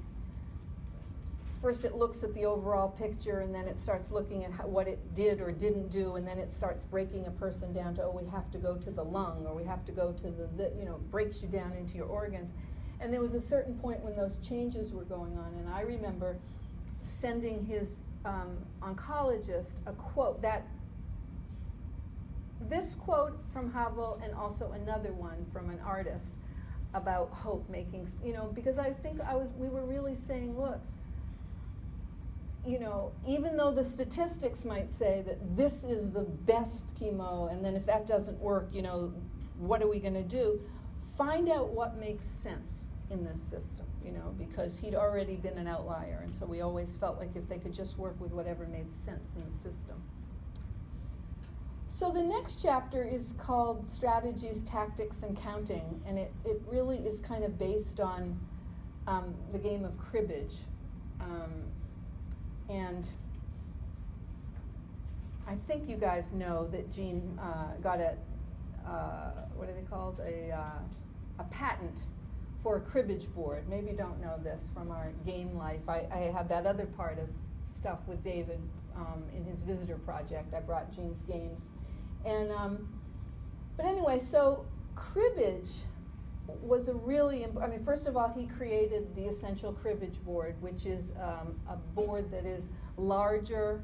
first it looks at the overall picture, and then it starts looking at what it did or didn't do, and then it starts breaking a person down to, oh, we have to go to the lung, or we have to go to the you know, breaks you down into your organs. And there was a certain point when those changes were going on, and I remember sending his oncologist a quote, this quote from Havel, and also another one from an artist about hope making, you know, because I think we were really saying, look, you know, even though the statistics might say that this is the best chemo, and then if that doesn't work, you know, what are we going to do? Find out what makes sense in this system, you know, because he'd already been an outlier, and so we always felt like if they could just work with whatever made sense in the system. So the next chapter is called Strategies, Tactics, and Counting, and it really is kind of based on the game of cribbage. And I think you guys know that Jean got what are they called? A patent for a cribbage board. Maybe you don't know this from our game life. I have that other part of stuff with David in his visitor project. I brought Gene's games. And, but anyway, so cribbage was a really, I mean, first of all, he created the essential cribbage board, which is a board that is larger.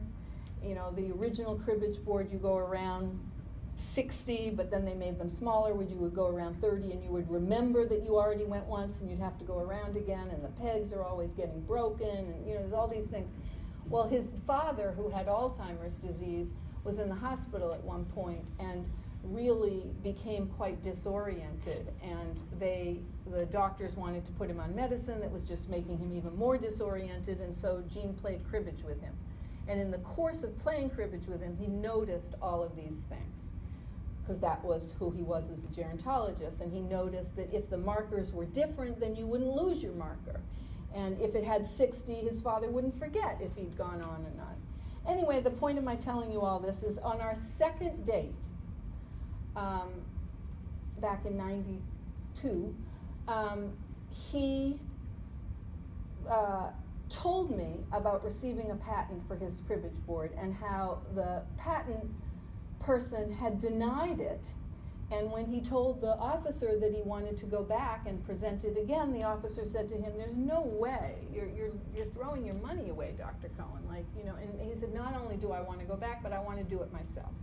You know, the original cribbage board, you go around 60, but then they made them smaller, where you would go around 30, and you would remember that you already went once, and you'd have to go around again, and the pegs are always getting broken, and you know, there's all these things. Well, his father, who had Alzheimer's disease, was in the hospital at one point, and really became quite disoriented, and the doctors wanted to put him on medicine that was just making him even more disoriented, and so Gene played cribbage with him. And in the course of playing cribbage with him, he noticed all of these things, because that was who he was as a gerontologist, and he noticed that if the markers were different, then you wouldn't lose your marker. And if it had 60, his father wouldn't forget if he'd gone on or not. Anyway, the point of my telling you all this is on our second date, back in '92, he told me about receiving a patent for his cribbage board and how the patent person had denied it. And when he told the officer that he wanted to go back and present it again, the officer said to him, "There's no way, you're throwing your money away, Dr. Cohen." Like, you know, and he said, "Not only do I want to go back, but I want to do it myself."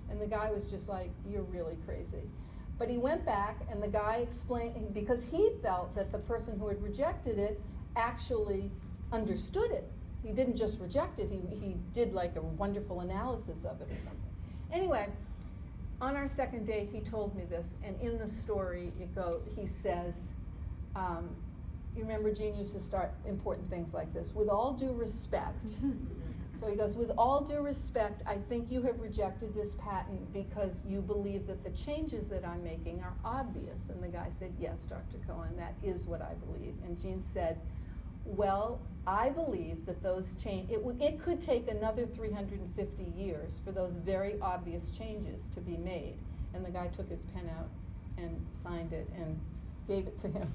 And the guy was just like, "You're really crazy." But he went back, and the guy explained, because he felt that the person who had rejected it actually understood it. He didn't just reject it, he did like a wonderful analysis of it or something. Anyway, on our second date, he told me this, and in the story, he says, you remember Gene used to start important things like this, "With all due respect." So he goes, "With all due respect, I think you have rejected this patent because you believe that the changes that I'm making are obvious." And the guy said, "Yes, Dr. Cohen, that is what I believe." And Gene said, "Well, I believe that those it could take another 350 years for those very obvious changes to be made." And the guy took his pen out and signed it and gave it to him,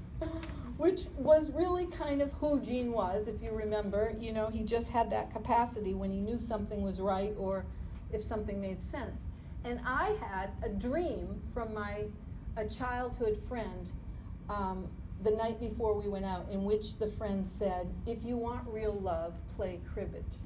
which was really kind of who Gene was, if you remember. You know, he just had that capacity when he knew something was right or if something made sense. And I had a dream from a childhood friend the night before we went out, in which the friend said, "If you want real love, play cribbage."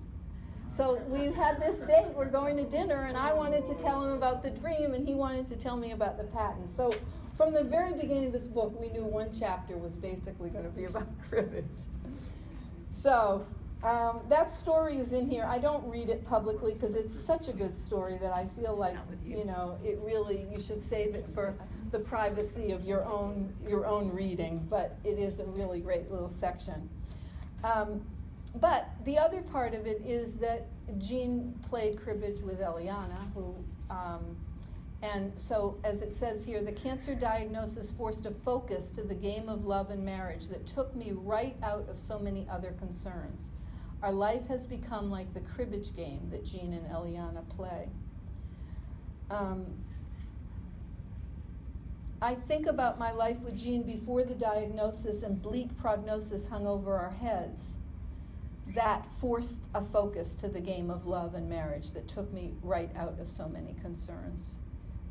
So we had this date, we're going to dinner, and I wanted to tell him about the dream, and he wanted to tell me about the patent. So from the very beginning of this book, we knew one chapter was basically going to be about cribbage. So that story is in here. I don't read it publicly because it's such a good story that I feel like, you know, it really, you should save it for the privacy of your own reading, but it is a really great little section. But the other part of it is that Gene played cribbage with Eliana, who, and so as it says here, "The cancer diagnosis forced a focus to the game of love and marriage that took me right out of so many other concerns. Our life has become like the cribbage game that Gene and Eliana play." I think about my life with Gene before the diagnosis and bleak prognosis hung over our heads. That forced a focus to the game of love and marriage that took me right out of so many concerns.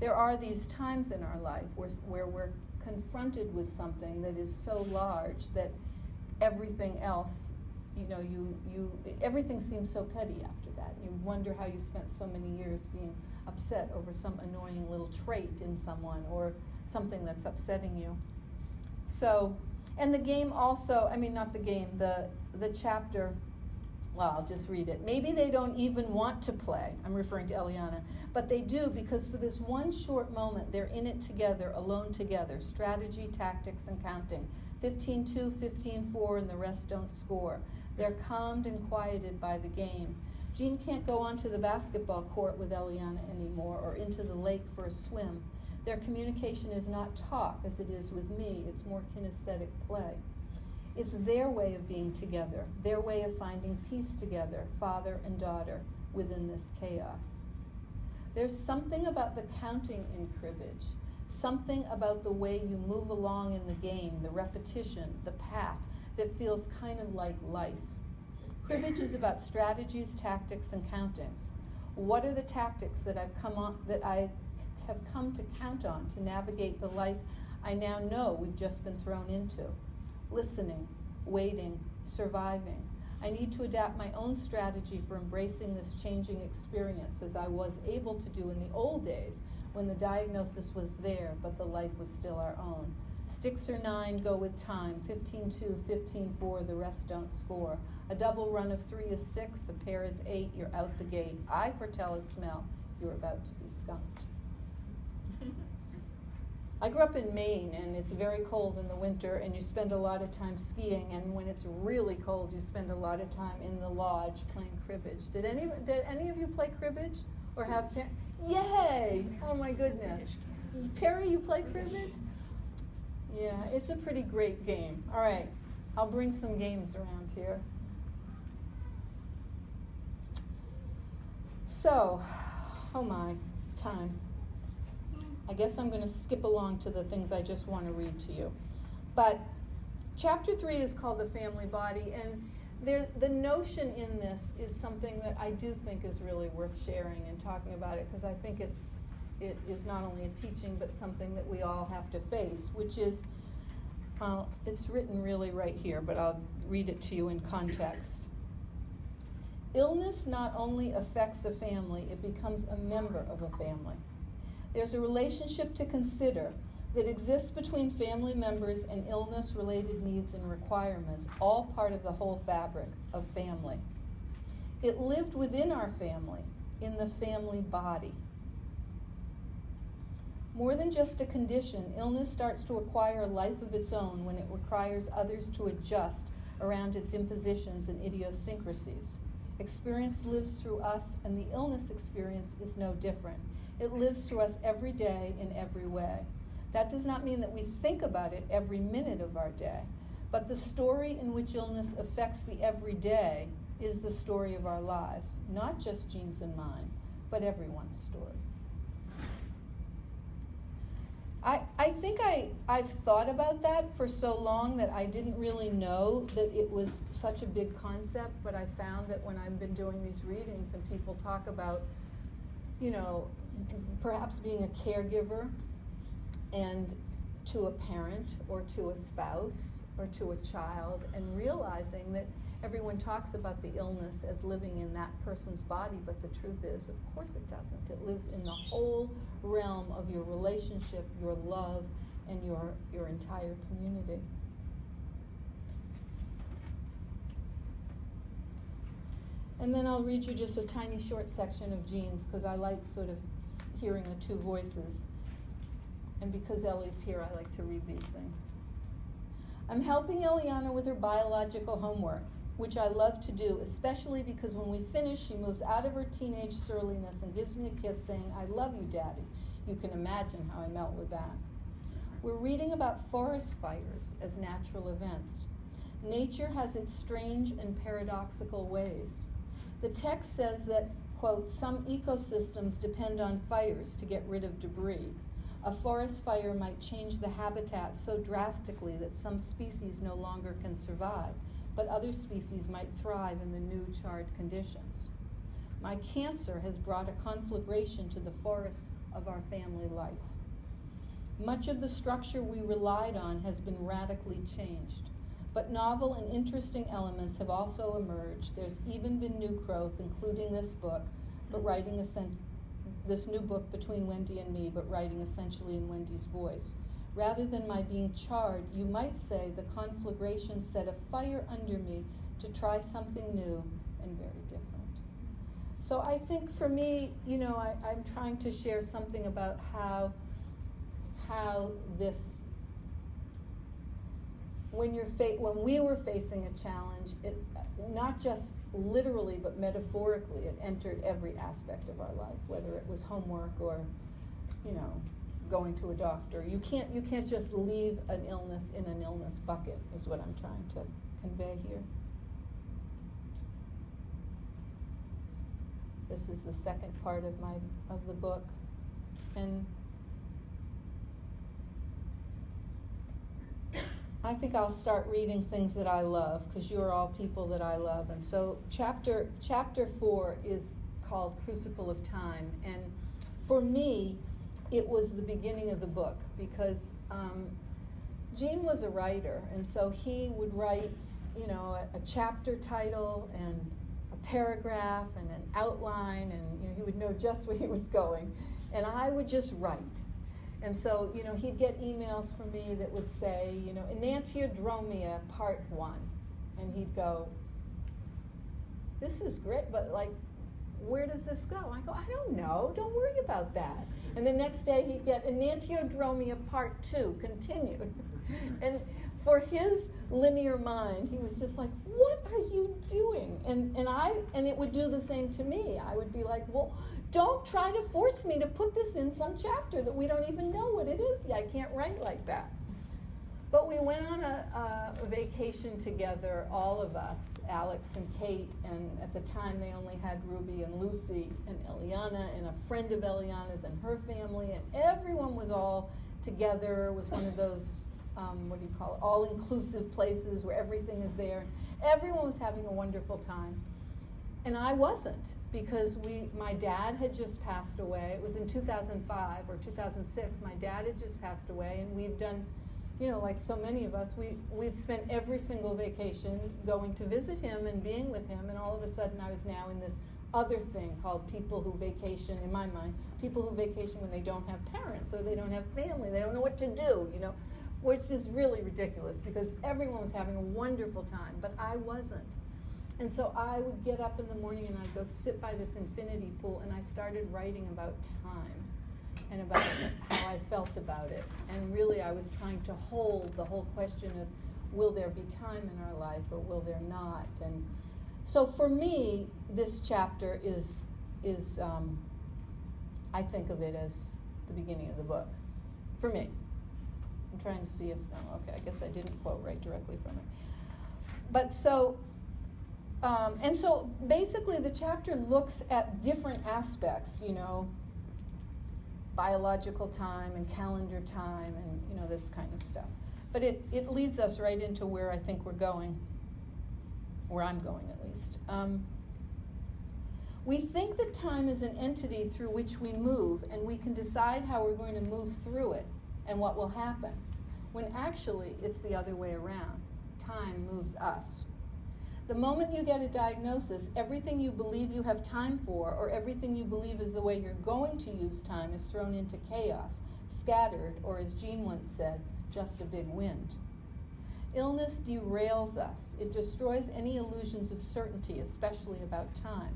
There are these times in our life where we're confronted with something that is so large that everything else, you know, everything seems so petty after that. You wonder how you spent so many years being upset over some annoying little trait in someone or something that's upsetting you. So, and the game also, I mean, not the game, the chapter, well, I'll just read it. "Maybe they don't even want to play," I'm referring to Eliana, "but they do because for this one short moment, they're in it together, alone together, strategy, tactics, and counting. 15-2, 15-4, and the rest don't score. They're calmed and quieted by the game. Gene can't go onto the basketball court with Eliana anymore or into the lake for a swim. Their communication is not talk as it is with me, it's more kinesthetic play. It's their way of being together, their way of finding peace together, father and daughter, within this chaos. There's something about the counting in cribbage, something about the way you move along in the game, the repetition, the path, that feels kind of like life. Cribbage is about strategies, tactics, and countings. What are the tactics that I have come to count on to navigate the life I now know we've just been thrown into? Listening, waiting, surviving. I need to adapt my own strategy for embracing this changing experience as I was able to do in the old days when the diagnosis was there, but the life was still our own. Sticks or 9 go with time, 15-2, 15-4, the rest don't score. A double run of 3 is 6, a pair is 8, you're out the gate. I foretell a smell, you're about to be skunked. I grew up in Maine, and it's very cold in the winter, and you spend a lot of time skiing, and when it's really cold, you spend a lot of time in the lodge playing cribbage. Did any of you play cribbage? Or have Yay! Oh my goodness. Perry, you play cribbage? Yeah, it's a pretty great game. All right, I'll bring some games around here. So, oh my, time. I guess I'm going to skip along to the things I just want to read to you. But chapter 3 is called The Family Body, and the notion in this is something that I do think is really worth sharing and talking about it, because I think it is not only a teaching but something that we all have to face, which is, it's written really right here, but I'll read it to you in context. Illness not only affects a family, it becomes a member of a family. There's a relationship to consider that exists between family members and illness-related needs and requirements, all part of the whole fabric of family. It lived within our family, in the family body. More than just a condition, illness starts to acquire a life of its own when it requires others to adjust around its impositions and idiosyncrasies. Experience lives through us, and the illness experience is no different. It lives through us every day in every way. That does not mean that we think about it every minute of our day, but the story in which illness affects the everyday is the story of our lives, not just Jean's and mine, but everyone's story. I think I've thought about that for so long that I didn't really know that it was such a big concept, but I found that when I've been doing these readings and people talk about, you know, perhaps being a caregiver and to a parent or to a spouse or to a child, and realizing that everyone talks about the illness as living in that person's body, but the truth is, of course it doesn't. It lives in the whole realm of your relationship, your love, and your entire community. And then I'll read you just a tiny short section of Jean's, because I like sort of hearing the two voices. And because Ellie's here, I like to read these things. I'm helping Eliana with her biological homework, which I love to do, especially because when we finish, she moves out of her teenage surliness and gives me a kiss saying, "I love you, Daddy." You can imagine how I melt with that. We're reading about forest fires as natural events. Nature has its strange and paradoxical ways. The text says that, quote, some ecosystems depend on fires to get rid of debris. A forest fire might change the habitat so drastically that some species no longer can survive, but other species might thrive in the new charred conditions. My cancer has brought a conflagration to the forest of our family life. Much of the structure we relied on has been radically changed, but novel and interesting elements have also emerged. There's even been new growth, including this book, this new book between Wendy and me, but writing essentially in Wendy's voice. Rather than my being charred, you might say the conflagration set a fire under me to try something new and very different. So I think for me, you know, I'm trying to share something about how this, when we were facing a challenge, it, not just literally but metaphorically, it entered every aspect of our life, whether it was homework or, you know, going to a doctor. You can't just leave an illness in an illness bucket, is what I'm trying to convey here. This is the second part of the book, and I think I'll start reading things that I love, because you're all people that I love. And so chapter 4 is called Crucible of Time. And for me, it was the beginning of the book, because Gene was a writer, and so he would write, you know, a chapter title and a paragraph and an outline, and you know, he would know just where he was going. And I would just write. And so, you know, he'd get emails from me that would say, you know, Enantiodromia Part 1. And he'd go, this is great, but like, where does this go? I go, I don't know, don't worry about that. And the next day he'd get Enantiodromia Part 2, continued. And for his linear mind, he was just like, what are you doing? And it would do the same to me. I would be like, well, don't try to force me to put this in some chapter that we don't even know what it is yet. I can't write like that. But we went on a vacation together, all of us, Alex and Kate, and at the time they only had Ruby and Lucy and Eliana and a friend of Eliana's and her family, and everyone was all together. It was one of those, what do you call it, all-inclusive places where everything is there. Everyone was having a wonderful time. And I wasn't, because my dad had just passed away. It was in 2005 or 2006. My dad had just passed away, and we'd done, you know, like so many of us, we'd spent every single vacation going to visit him and being with him, and all of a sudden I was now in this other thing called people who vacation, in my mind, people who vacation when they don't have parents or they don't have family, they don't know what to do, you know, which is really ridiculous, because everyone was having a wonderful time, but I wasn't. And so I would get up in the morning and I'd go sit by this infinity pool, and I started writing about time and about how I felt about it. And really I was trying to hold the whole question of, will there be time in our life or will there not? And so for me, this chapter is I think of it as the beginning of the book, for me. I'm trying to see if, no, okay, I guess I didn't quote right directly from it. But so, and so basically the chapter looks at different aspects, you know, biological time and calendar time and, you know, this kind of stuff. But it leads us right into where I think we're going, where I'm going at least. We think that time is an entity through which we move, and we can decide how we're going to move through it and what will happen, when actually it's the other way around. Time moves us. The moment you get a diagnosis, everything you believe you have time for, or everything you believe is the way you're going to use time, is thrown into chaos, scattered, or as Jean once said, just a big wind. Illness derails us. It destroys any illusions of certainty, especially about time.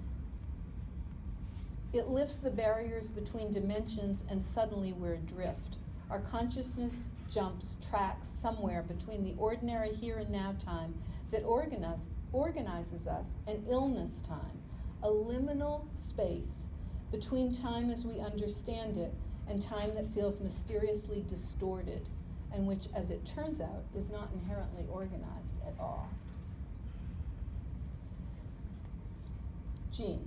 It lifts the barriers between dimensions, and suddenly we're adrift. Our consciousness jumps tracks somewhere between the ordinary here and now time that organizes us and illness time, a liminal space between time as we understand it and time that feels mysteriously distorted, and which, as it turns out, is not inherently organized at all. Jean.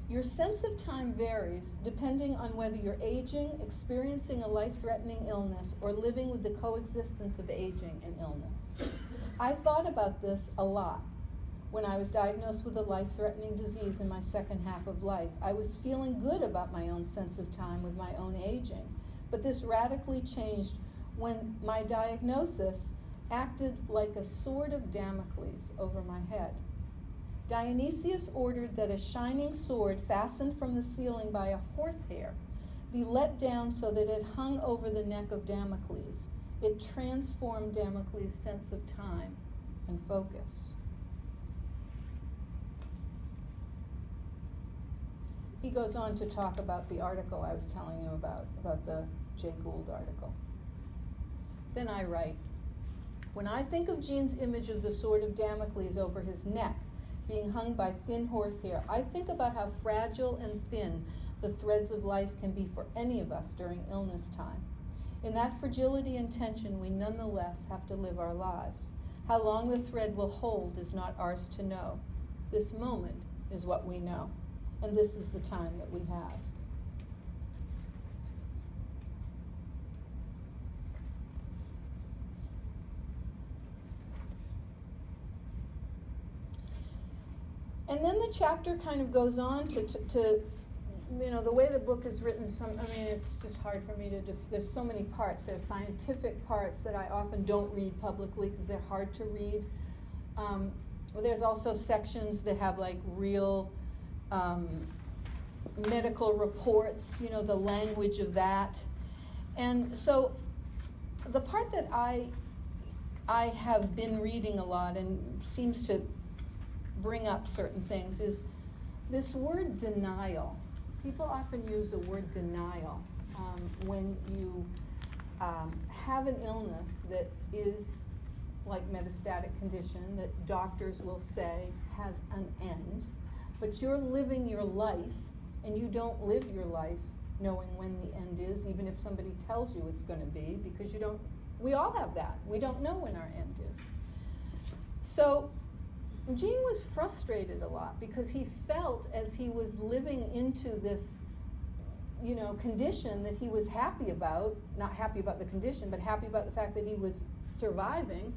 Your sense of time varies depending on whether you're aging, experiencing a life-threatening illness, or living with the coexistence of aging and illness. I thought about this a lot. When I was diagnosed with a life-threatening disease in my second half of life, I was feeling good about my own sense of time with my own aging. But this radically changed when my diagnosis acted like a sword of Damocles over my head. Dionysius ordered that a shining sword fastened from the ceiling by a horsehair be let down so that it hung over the neck of Damocles. It transformed Damocles' sense of time and focus. He goes on to talk about the article I was telling you about the Jay Gould article. Then I write, when I think of Jean's image of the sword of Damocles over his neck, being hung by thin horsehair, I think about how fragile and thin the threads of life can be for any of us during illness time. In that fragility and tension, we nonetheless have to live our lives. How long the thread will hold is not ours to know. This moment is what we know, and this is the time that we have. And then the chapter kind of goes on to you know, the way the book is written, it's just hard for me to there's so many parts. There's scientific parts that I often don't read publicly because they're hard to read. There's also sections that have like real medical reports, you know, the language of that. And so the part that I have been reading a lot and seems to bring up certain things is this word denial. People often use the word denial when you have an illness that is like metastatic condition that doctors will say has an end, but you're living your life and you don't live your life knowing when the end is, even if somebody tells you it's going to be, because you don't, we all have that. We don't know when our end is. So Gene was frustrated a lot because he felt as he was living into this, you know, condition that he was happy about, not happy about the condition, but happy about the fact that he was surviving,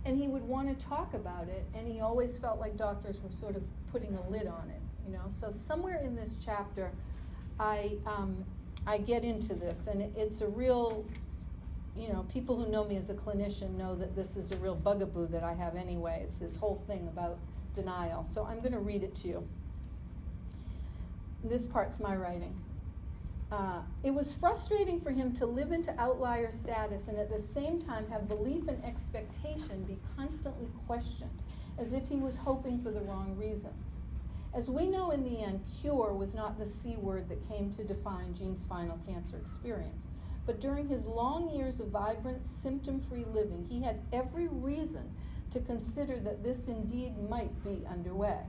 and he would want to talk about it, and he always felt like doctors were sort of putting a lid on it, you know. So somewhere in this chapter, I get into this, and it's a real, you know, people who know me as a clinician know that this is a real bugaboo that I have anyway. It's this whole thing about denial. So I'm going to read it to you. This part's my writing. It was frustrating for him to live into outlier status and at the same time have belief and expectation be constantly questioned, as if he was hoping for the wrong reasons. As we know, in the end, cure was not the C word that came to define Gene's final cancer experience. But during his long years of vibrant, symptom-free living, he had every reason to consider that this indeed might be underway.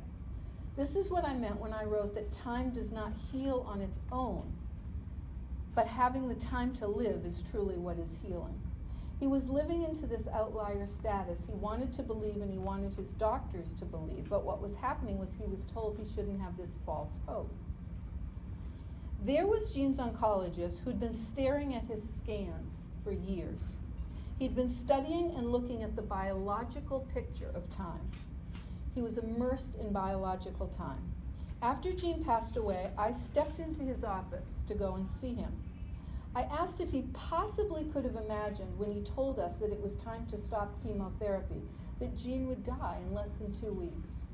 This is what I meant when I wrote that time does not heal on its own, but having the time to live is truly what is healing. He was living into this outlier status. He wanted to believe and he wanted his doctors to believe, but what was happening was he was told he shouldn't have this false hope. There was Gene's oncologist who'd been staring at his scans for years. He'd been studying and looking at the biological picture of time. He was immersed in biological time. After Gene passed away, I stepped into his office to go and see him. I asked if he possibly could have imagined when he told us that it was time to stop chemotherapy, that Gene would die in less than 2 weeks.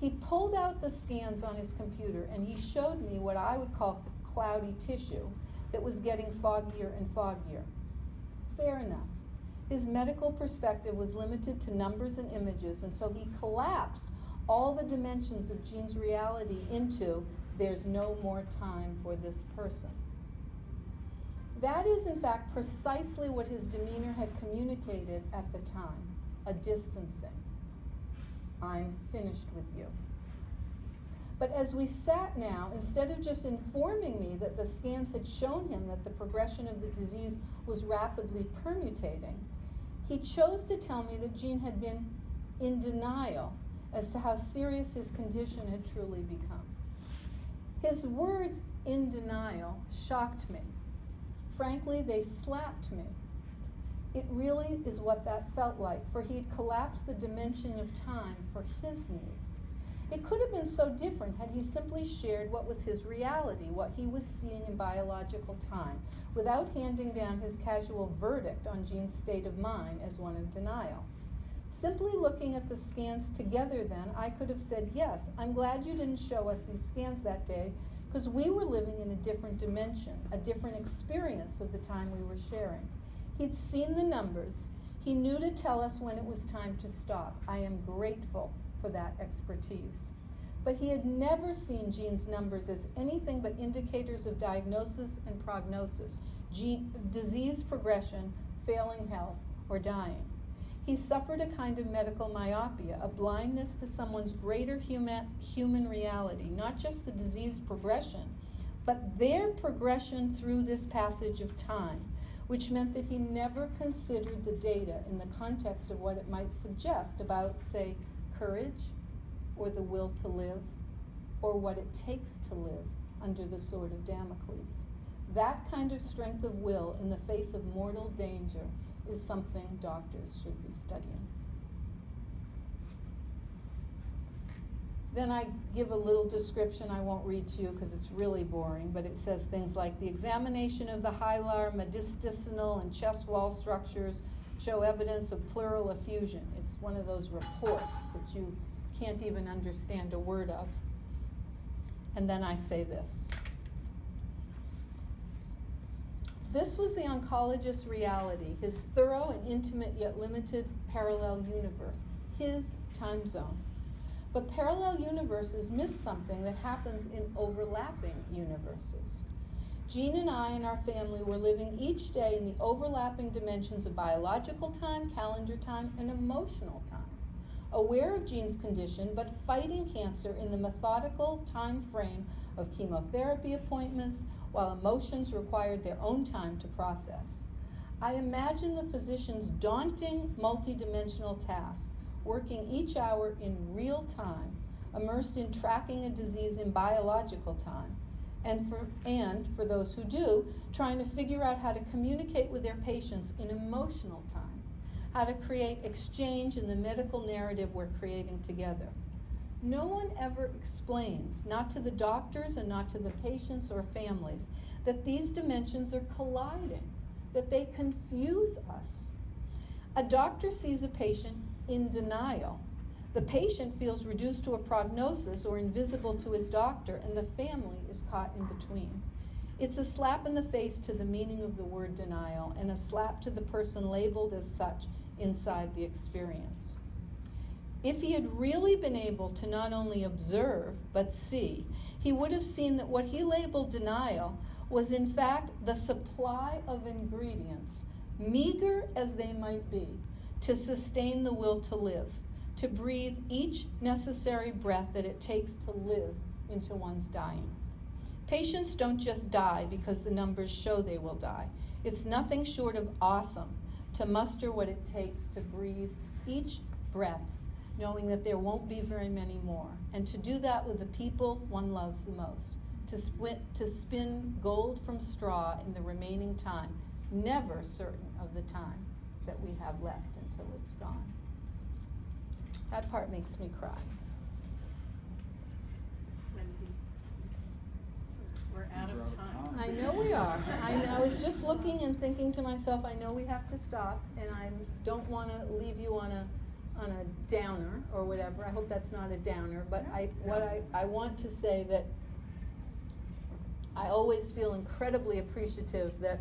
He pulled out the scans on his computer and he showed me what I would call cloudy tissue that was getting foggier and foggier. Fair enough. His medical perspective was limited to numbers and images, and so he collapsed all the dimensions of Gene's reality into there's no more time for this person. That is, in fact, precisely what his demeanor had communicated at the time, a distancing. I'm finished with you. But as we sat now, instead of just informing me that the scans had shown him that the progression of the disease was rapidly permutating, he chose to tell me that Gene had been in denial as to how serious his condition had truly become. His words, "in denial," shocked me. Frankly, they slapped me. It really is what that felt like, for he had collapsed the dimension of time for his needs. It could have been so different had he simply shared what was his reality, what he was seeing in biological time, without handing down his casual verdict on Gene's state of mind as one of denial. Simply looking at the scans together then, I could have said, yes, I'm glad you didn't show us these scans that day, because we were living in a different dimension, a different experience of the time we were sharing. He'd seen the numbers. He knew to tell us when it was time to stop. I am grateful for that expertise. But he had never seen Gene's numbers as anything but indicators of diagnosis and prognosis, disease progression, failing health, or dying. He suffered a kind of medical myopia, a blindness to someone's greater human reality, not just the disease progression, but their progression through this passage of time, which meant that he never considered the data in the context of what it might suggest about, say, courage, or the will to live, or what it takes to live under the sword of Damocles. That kind of strength of will in the face of mortal danger is something doctors should be studying. Then I give a little description I won't read to you because it's really boring, but it says things like the examination of the hilar, mediastinal, and chest wall structures show evidence of pleural effusion. It's one of those reports that you can't even understand a word of. And then I say this. This was the oncologist's reality, his thorough and intimate yet limited parallel universe, his time zone. But parallel universes miss something that happens in overlapping universes. Jean and I and our family were living each day in the overlapping dimensions of biological time, calendar time, and emotional time. Aware of Jean's condition, but fighting cancer in the methodical time frame of chemotherapy appointments, while emotions required their own time to process. I imagine the physician's daunting, multidimensional task, working each hour in real time, immersed in tracking a disease in biological time, and for those who do, trying to figure out how to communicate with their patients in emotional time, how to create exchange in the medical narrative we're creating together. No one ever explains, not to the doctors and not to the patients or families, that these dimensions are colliding, that they confuse us. A doctor sees a patient in denial. The patient feels reduced to a prognosis or invisible to his doctor, and the family is caught in between. It's a slap in the face to the meaning of the word denial, and a slap to the person labeled as such inside the experience. If he had really been able to not only observe, but see, he would have seen that what he labeled denial was in fact the supply of ingredients, meager as they might be, to sustain the will to live, to breathe each necessary breath that it takes to live into one's dying. Patients don't just die because the numbers show they will die. It's nothing short of awesome to muster what it takes to breathe each breath, knowing that there won't be very many more, and to do that with the people one loves the most, to spin gold from straw in the remaining time, never certain of the time that we have left until it's gone. That part makes me cry. Wendy, we're out of time. I know we are. I was just looking and thinking to myself, I know we have to stop, and I don't want to leave you on a downer or whatever. I hope that's not a downer, but I want to say that I always feel incredibly appreciative that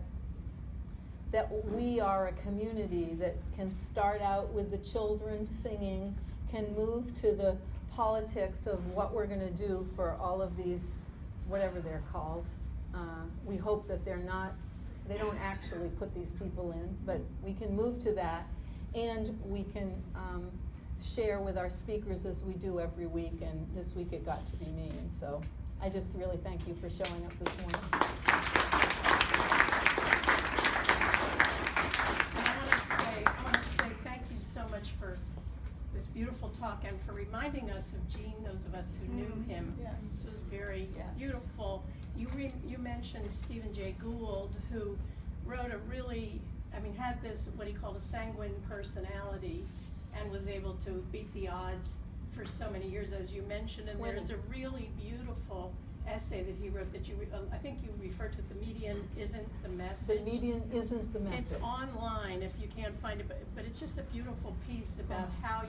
we are a community that can start out with the children singing, can move to the politics of what we're going to do for all of these, whatever they're called. We hope that they don't actually put these people in, but we can move to that, and we can share with our speakers as we do every week, and this week it got to be me, and so I just really thank you for showing up this morning. I want to say thank you so much for this beautiful talk and for reminding us of Gene, those of us who knew him. Yes. This was very Yes. beautiful. You mentioned Stephen Jay Gould, who wrote had this, what he called a sanguine personality, and was able to beat the odds for so many years, as you mentioned. And there's a really beautiful essay that he wrote that I think you referred to, the median isn't the message. The median isn't the message. It's online if you can't find it, but it's just a beautiful piece about how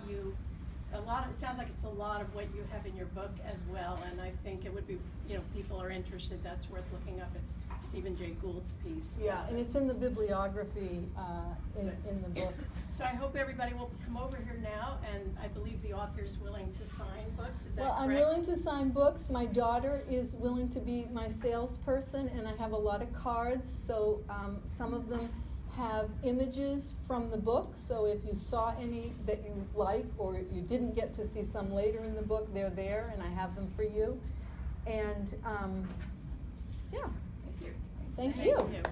it sounds like it's a lot of what you have in your book as well, and I think it would be, people are interested, that's worth looking up. It's Stephen Jay Gould's piece. Yeah, and it's in the bibliography in the book. So I hope everybody will come over here now, and I believe the author is willing to sign books, is that correct? Well, I'm willing to sign books. My daughter is willing to be my salesperson, and I have a lot of cards, so some of them have images from the book, so if you saw any that you like, or you didn't get to see some later in the book, they're there, and I have them for you. And yeah. Thank you. Thank you. Thank you.